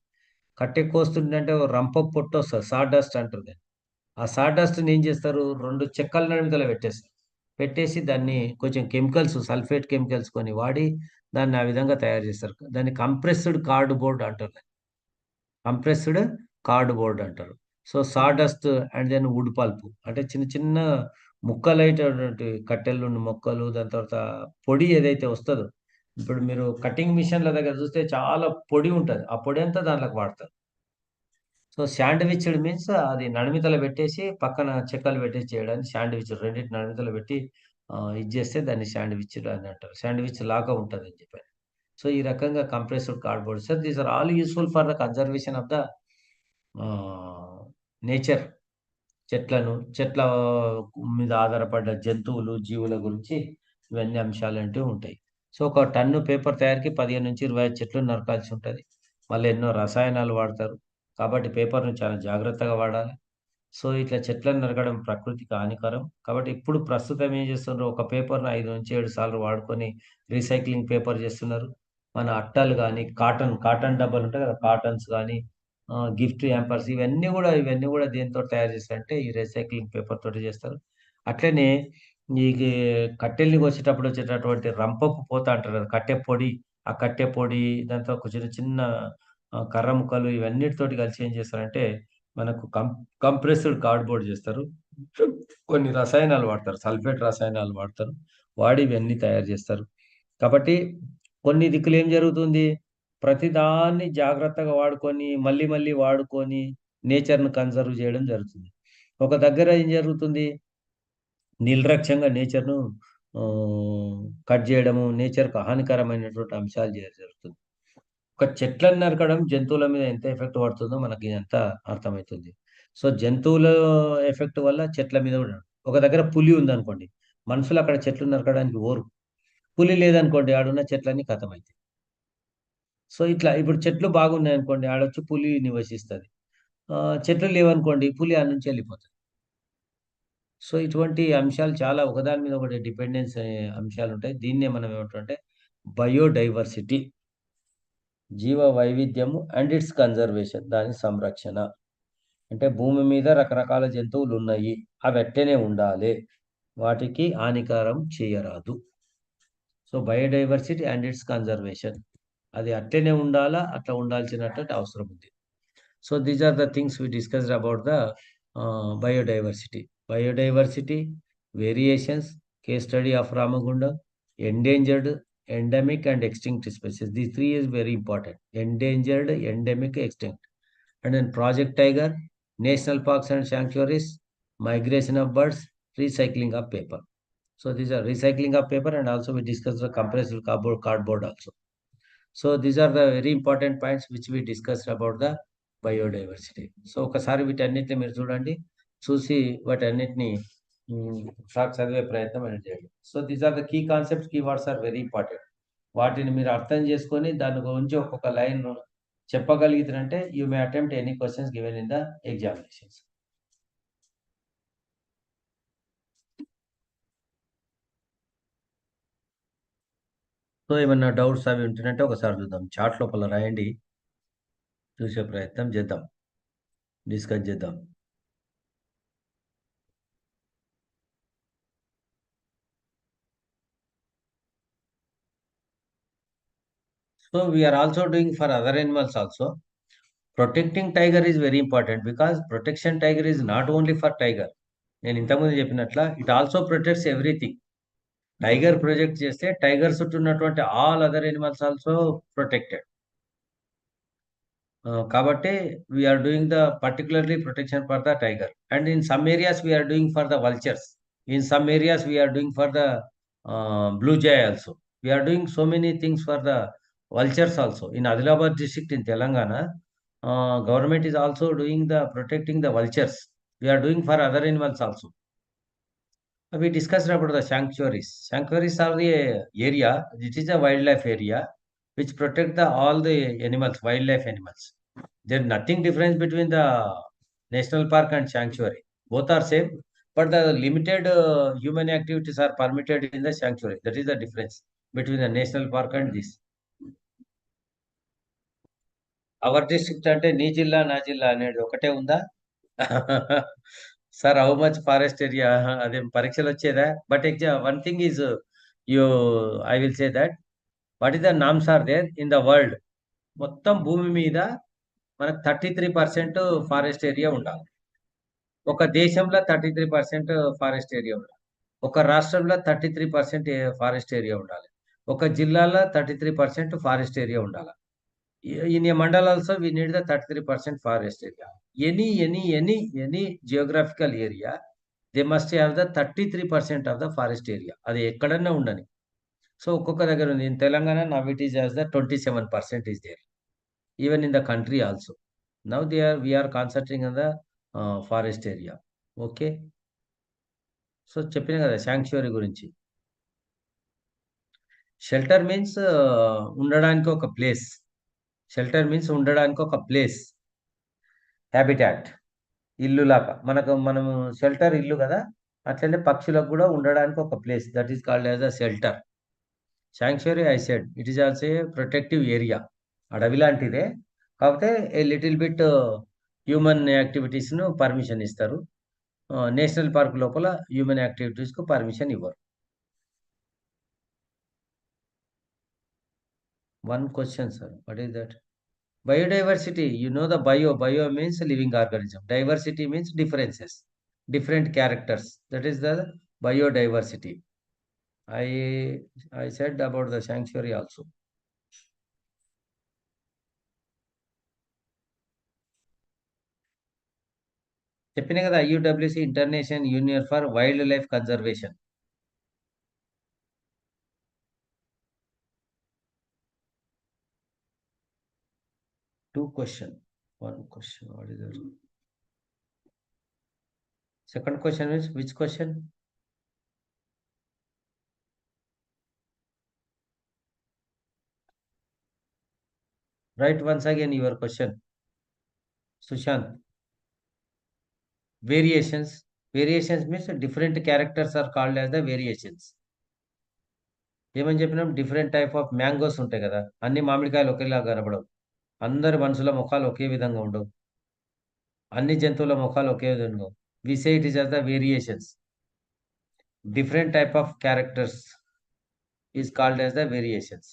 కట్టె కోస్తుండంటే ఓ రంపపు పొట్టొస్తది. సాడస్ట్ అంటారు దాన్ని. ఆ సాడస్ట్‌ని ఏం చేస్తారు? 2 చెక్కల నడుమతల పెట్టేస్తారు. పెట్టేసి దాన్ని కొంచెం కెమికల్స్, సల్ఫేట్ కెమికల్స్ కొన్ని వాడి దాన్ని ఆ విధంగా తయారు చేస్తారు. దాన్ని కంప్రెస్డ్ కార్డ్‌బోర్డ్ అంటారు. కంప్రెస్డ్ కార్డ్‌బోర్డ్ అంటారు. So, sawdust and then wood pulp అంటే చిన్న చిన్న ముక్కలైనటువంటి కట్టెలున్న మొక్కలు, దాని తర్వాత పొడి ఏదైతే వస్తదో, ఇప్పుడు మీరు కటింగ్ మిషన్‌ల దగ్గర చూస్తే చాలా పొడి ఉంటది. ఆ పొడి అంతా దాంట్లోకి వాడతారు. సో, శాండ్‌విచ్డ్ మీన్స్ అది నడిమితల పెట్టేసి పక్కన చెక్కలు పెట్టేసి చేయడాన్ని శాండ్‌విచ్డ్, రెండిటి నడిమితల పెట్టి ఇది చేస్తే దాన్ని శాండ్‌విచ్డ్ అని అంటారు. శాండ్‌విచ్ లాగా ఉంటదని చెప్పని. సో, ఈ రకంగా compressed cardboard. So, these are all useful for the conservation of the ah, nature. చెట్ల మీద ఆధారపడ్డ జంతువులు, జీవుల గురించి ఇవన్నీ అంశాలంటూ ఉంటాయి. సో, ఒక టన్ను పేపర్ తయారీకి 15-25 చెట్లు నరకాల్సి ఉంటది. మళ్ళీ ఎన్నో రసాయనాలు వాడతారు. కాబట్టి పేపర్‌ని చాలా జాగ్రత్తగా వాడాలి. సో, ఇట్లా చెట్లను నరకడం ప్రకృతికి హానికరం. కాబట్టి ఇప్పుడు ప్రస్తుతం ఏం చేస్తున్నారు, ఒక పేపర్‌ని 5-7 సార్లు వాడుకొని రీసైక్లింగ్ పేపర్ చేస్తున్నారు. మన అట్టలు గానీ, కాటన్ డబ్బాలుంటాయి కదా! కాటన్స్ గానీ, గిఫ్ట్ హ్యాంపర్స్ ఇవన్నీ గూడా దేనితోటి తయారు చేస్తారంటే ఈ రీసైక్లింగ్ పేపర్ తోటి చేస్తారు. అట్లనే ఈ కట్టెల్ని కోసేటప్పుడు వచ్చేటటువంటి రంపపు పోత అంటారు కదా! కట్టె పొడి, ఆ కట్టె పొడి దాంతో ఒక చిన్న చిన్న కర్ర ముక్కలు ఇవన్నిటితోటి కలిసి ఏం చేస్తారంటే మనకు కంప్రెస్డ్ కార్డ్‌బోర్డ్ జేస్తారు. కొన్ని రసాయనాలు వాడతారు. సల్ఫేట్ రసాయనాలు వాడతారు. వాడి ఇవన్నీ తయారు జేస్తారు. కాబట్టి కొన్ని దిక్కులు ఏం జరుగుతుంది? ప్రతిదాన్ని జాగ్రత్తగా వాడుకొని, మళ్ళీ మళ్ళీ వాడుకొని నేచర్‌ని కన్జర్వ్ జేయడం జరుగుతుంది. ఒక దగ్గర ఏం జరుగుతుంది? నిర్లక్ష్యంగా నేచర్‌ను ఆహ్, కట్ జేయడము, నేచర్‌కు హానికరమైనటువంటి అంశాలు జరుగుతుంది. ఒక చెట్లను నరకడం జంతువుల మీద ఎంత ఎఫెక్ట్ పడుతుందో మనకి ఇదంతా అర్థమైతుంది. సో, జంతువుల ఎఫెక్ట్ వల్ల చెట్ల మీద గూడా ఒక దగ్గర పులి ఉందనుకోండి. మనుషులు అక్కడ చెట్లు నరకడానికి పోరు. పులి లేదనుకోండి ఆడున్న చెట్లన్నీ ఖతమైతాయి. సో, ఇట్లా ఇప్పుడు చెట్లు బాగున్నాయనుకోండి ఆడొచ్చి పులి నివసిస్తది. చెట్లు లేవనుకోండి పులి ఆడ నుంచి ఎళ్ళిపోతది. సో, ఇటువంటి అంశాలు చాలా ఒకదాని మీద ఒకటి డిపెండెన్స్ అయ్యే అంశాలుంటాయి. దీన్నే మనం ఏమంటామంటే బయోడైవర్సిటీ, జీవ వైవిధ్యము అండ్ ఇట్స్ కన్జర్వేషన్, దాని సంరక్షణ. అంటే భూమి మీద రకరకాల జంతువులున్నయి. అవట్టనే ఉండాలె. వాటికి హానికరం చేయరాదు. So, biodiversity and it's conservation. అది అట్టనే ఉండాలా, అట్లా ఉండాల్సినటువంటి అవసరం ఉంది. So these are the things we discussed about the biodiversity. Biodiversity, variations, case study of Ramagunda, endangered, endemic and extinct species. These three is very important. Endangered, endemic, extinct. And then Project Tiger, national parks and sanctuaries, migration of birds, recycling of paper. So these are recycling of paper, and also we discussed the compressed cardboard also. So these are the very important points which we discussed about the biodiversity. So ఒకసారి వీటన్నిటిని మీరు చూడండి, చూసి వాటన్నిటిని short చదివే ప్రయత్నం అనేది చేయండి. So these are the key concepts, key words are very important. వాటిని మీరు అర్థం చేసుకొని దాని గురించి ఒక్కొక్క లైన్ చెప్పగలిగితే you may attempt any questions given in the examinations. So ఏమన్నా డౌట్స్ అవి ఉంటున్నట్టే ఒకసారి చూద్దాం. చాట్ లోపల రాయండి, చూసే ప్రయత్నం చేద్దాం, డిస్కస్ చేద్దాం. So we are also doing for other animals also. Protecting tiger is very important because protection tiger is not only for tiger. నేను ఇంతకుముందు చెప్పినట్ల it also protects everything. Tiger project చేస్తే టైగర్ చుట్టూ ఉన్నటువంటి all other animals also protected. కాబట్టి we are doing the particularly protection for the tiger. And in some areas we are doing for the vultures. In some areas we are doing for the blue jay also. We are doing so many things for the vultures also. In Adilabad district in Telangana, government is also doing the protecting the vultures. We are doing for other animals also. We discussed about the sanctuaries. Sanctuaries are the area, it is a wildlife area which protect the all the animals, wildlife animals. There is nothing difference between the national park and sanctuary. Both are same, but the limited human activities are permitted in the sanctuary. That is the difference between the national park and this. Our district అంటే నీ జిల్లా నా జిల్లా అనేది ఒకటే ఉందా? Sir how much forest area, అదే పరీక్షలు వచ్చేదా? But one thing is you I will say that what is the norms are there in the world. మొత్తం భూమి మీద మనకు 33% ఫారెస్ట్ ఏరియా ఉండాలి. ఒక దేశంలో 33% ఫారెస్ట్ ఏరియా ఉండాలి. ఒక రాష్ట్రంలో 33% ఫారెస్ట్ ఏరియా ఉండాలి. ఒక జిల్లాలో 33% ఫారెస్ట్ ఏరియా ఉండాలి. In a mandal also we need the 33% forest area. Any geographical area, they must have the 33% of the forest area. అది ఎక్కడన్నా ఉండని. సో ఒక్కొక్క దగ్గర ఉంది. In Telangana now it is as the 27% is there. Even in the country also. Now we are concentrating on the forest area. Okay. So చెప్పిన కదా sanctuary గురించి. Shelter means ఉండడానికి ఒక ప్లేస్. షెల్టర్ మీన్స్ ఉండడానికి ఒక ప్లేస్, హ్యాబిటాట్, ఇల్లులాగా. మనము shelter ఇల్లు కదా, అట్లనే పక్షులకు కూడా ఉండడానికి ఒక place, that is called as a shelter. Sanctuary I said it is also a protective area. అడవి లాంటిదే, కాకపోతే ఏ లిటిల్ బిట్ హ్యూమన్ యాక్టివిటీస్ను పర్మిషన్ ఇస్తారు. నేషనల్ పార్క్ లోపల హ్యూమన్ యాక్టివిటీస్కు పర్మిషన్ ఇవ్వరు. One question sir, what is that? Biodiversity, you know the bio means living organism. Diversity means differences, different characters. That is the biodiversity. I said about the sanctuary also. చెప్పిన కదా IUWC, international union for wildlife conservation. Two question, one question. What is that? Second question is which question? Write once again your question, Sushant. Variations. Variations means different characters are called as the variations. ఏమని చెప్పినాం? Different type of mangoes ఉంటాయి కదా, అన్ని మామిడికాయలు ఒకేలా కనబడవు. అందరి మనుషుల ముఖాలు ఒకే విధంగా ఉండవు. అన్ని జంతువుల ముఖాలు ఒకే విధంగా. We say it is as the variations. Different type of characters is called as the variations.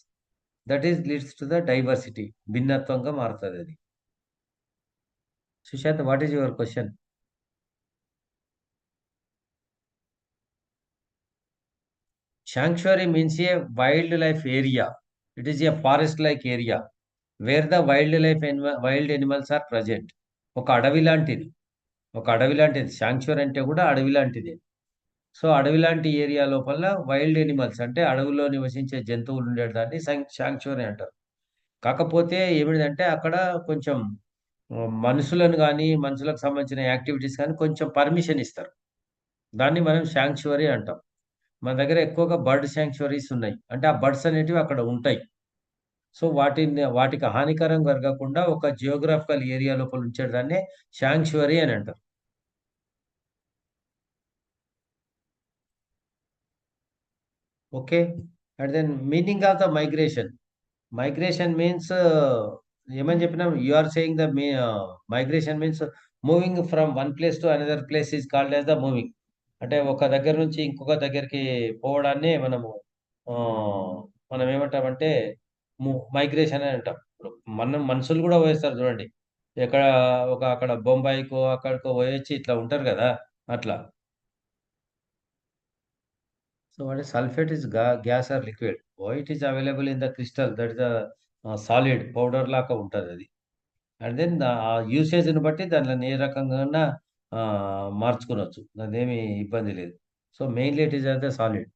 That is leads to the diversity. భిన్నత్వంగా మారుతుంది అది. Sushant, what is your question? Sanctuary means a wildlife area. It is a forest-like area where the wild animals are present. ఒక అడవి లాంటిది. ఒక అడవి లాంటిది. Sanctuary అంటే కూడా అడవి లాంటిదే. సో, అడవి లాంటి ఏరియా లోపల వైల్డ్ ఎనిమల్స్ అంటే అడవుల్లో నివసించే జంతువులు ఉండేదాన్ని శాంక్చురీ అంటారు. కాకపోతే ఏమిటిదంటే అక్కడ కొంచెం మనుషులను గాని, మనుషులకు సంబంధించిన యాక్టివిటీస్ గాని కొంచెం పర్మిషన్ ఇస్తారు. దాన్ని మనం శాంక్చురీ అంటాం. మన దగ్గర ఎక్కువగా బర్డ్ శాంక్చురీస్ ఉన్నాయి. అంటే ఆ బర్డ్స్ అనేటివి అక్కడ ఉంటాయి. సో, వాటికి హానికరం కలగకుండా ఒక జియోగ్రాఫికల్ ఏరియా లోపల ఉంచేదాన్నే శాంక్చురీ అని అంటారు. Okay. And then meaning of the migration. Migration means ఏమని చెప్పినాం? You are saying migration means moving from one place to another place is called as the moving. అంటే ఒక దగ్గర నుంచి ఇంకొక దగ్గరికి పోవడాన్ని ఆహ్, మనం ఏమంటామంటే మైగ్రేషన్ అని అంటాం. ఇప్పుడు మనుషులు కూడా పోయేస్తారు చూడండి. ఎక్కడ అక్కడ బొంబాయికో, అక్కడికో పోయొచ్చి ఇట్లా ఉంటారు కదా! అట్లా. So what is sulfate is gas or liquid. Why it is available in the crystal, that is a solid powder లాగా ఉంటదది. అండ్ దెన్ ఆ యూసేజ్‌ని బట్టి దానిని ఏ రకంగాన మార్చుకొనొచ్చు. దానిదేమి ఇబ్బంది లేదు. సో mainly it is as a solid.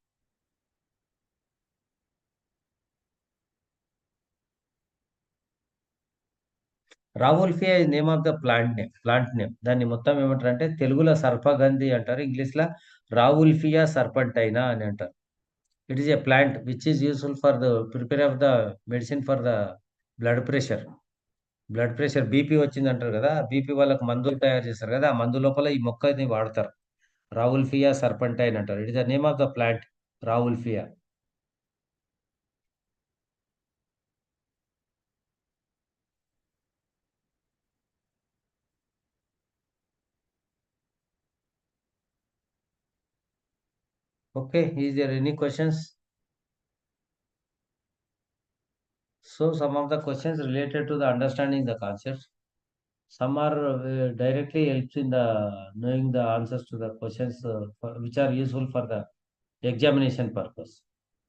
Rauwolfia is name of the plant name. దాన్ని మొత్తం ఏమంటారంటే తెలుగులో సర్పగంధి అంటారు. ఇంగ్లీష్‌లో రావుల్ఫియా సర్పంటైనా అని అంటారు. It is a plant which is useful for the prepare of the medicine for the blood pressure. Blood pressure BP వచ్చిందంటారు కదా! బీపీ వాళ్ళకి మందులు తయారు చేస్తారు కదా! ఆ మందు లోపల ఈ మొక్కని వాడతారు. రావుల్ఫియా సర్పంటైన్ అంటారు. It is the name of the plant Rauwolfia. Okay. Is there any questions? So some of the questions related to the understanding the concepts. Some are directly helps in the knowing the answers to the questions which are useful for the examination purpose.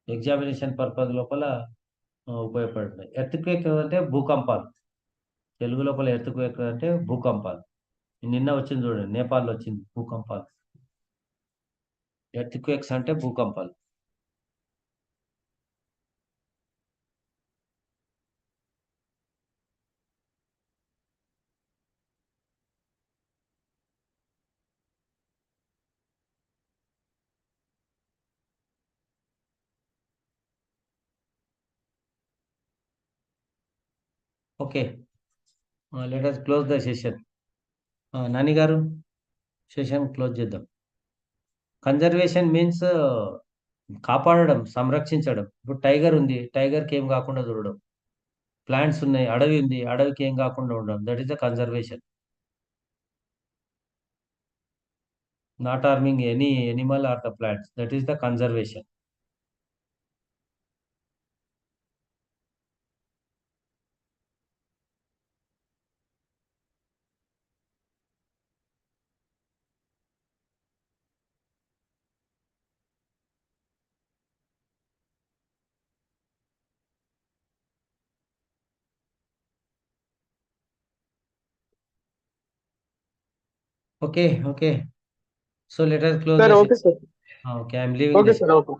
Examination purpose లోపల ఉపయోగపడుతున్నాయి. Earthquake అంటే భూకంపాలు. తెలుగు లోపల earthquake అంటే భూకంపాలు. నిన్న వచ్చింది చూడండి. నేపాల్‌లో వచ్చింది భూకంపాలు. ఎర్త్‌క్వేక్స్ అంటే భూకంపాలు. Okay. Let us close the session. Nani garu session close చేద్దాం. కన్జర్వేషన్ మీన్స్ కాపాడడం, సంరక్షించడం. ఇప్పుడు టైగర్ ఉంది. టైగర్‌కి ఏం కాకుండా చూడడం. ప్లాంట్స్ ఉన్నాయి. అడవి ఉంది. అడవికి ఏం కాకుండా ఉండడం. That is the conservation. Not harming any animal or the plants. That is the conservation. Okay. Okay. So let us close Sir, the okay, session. sir. Okay, I am leaving the Okay, session. sir. Okay.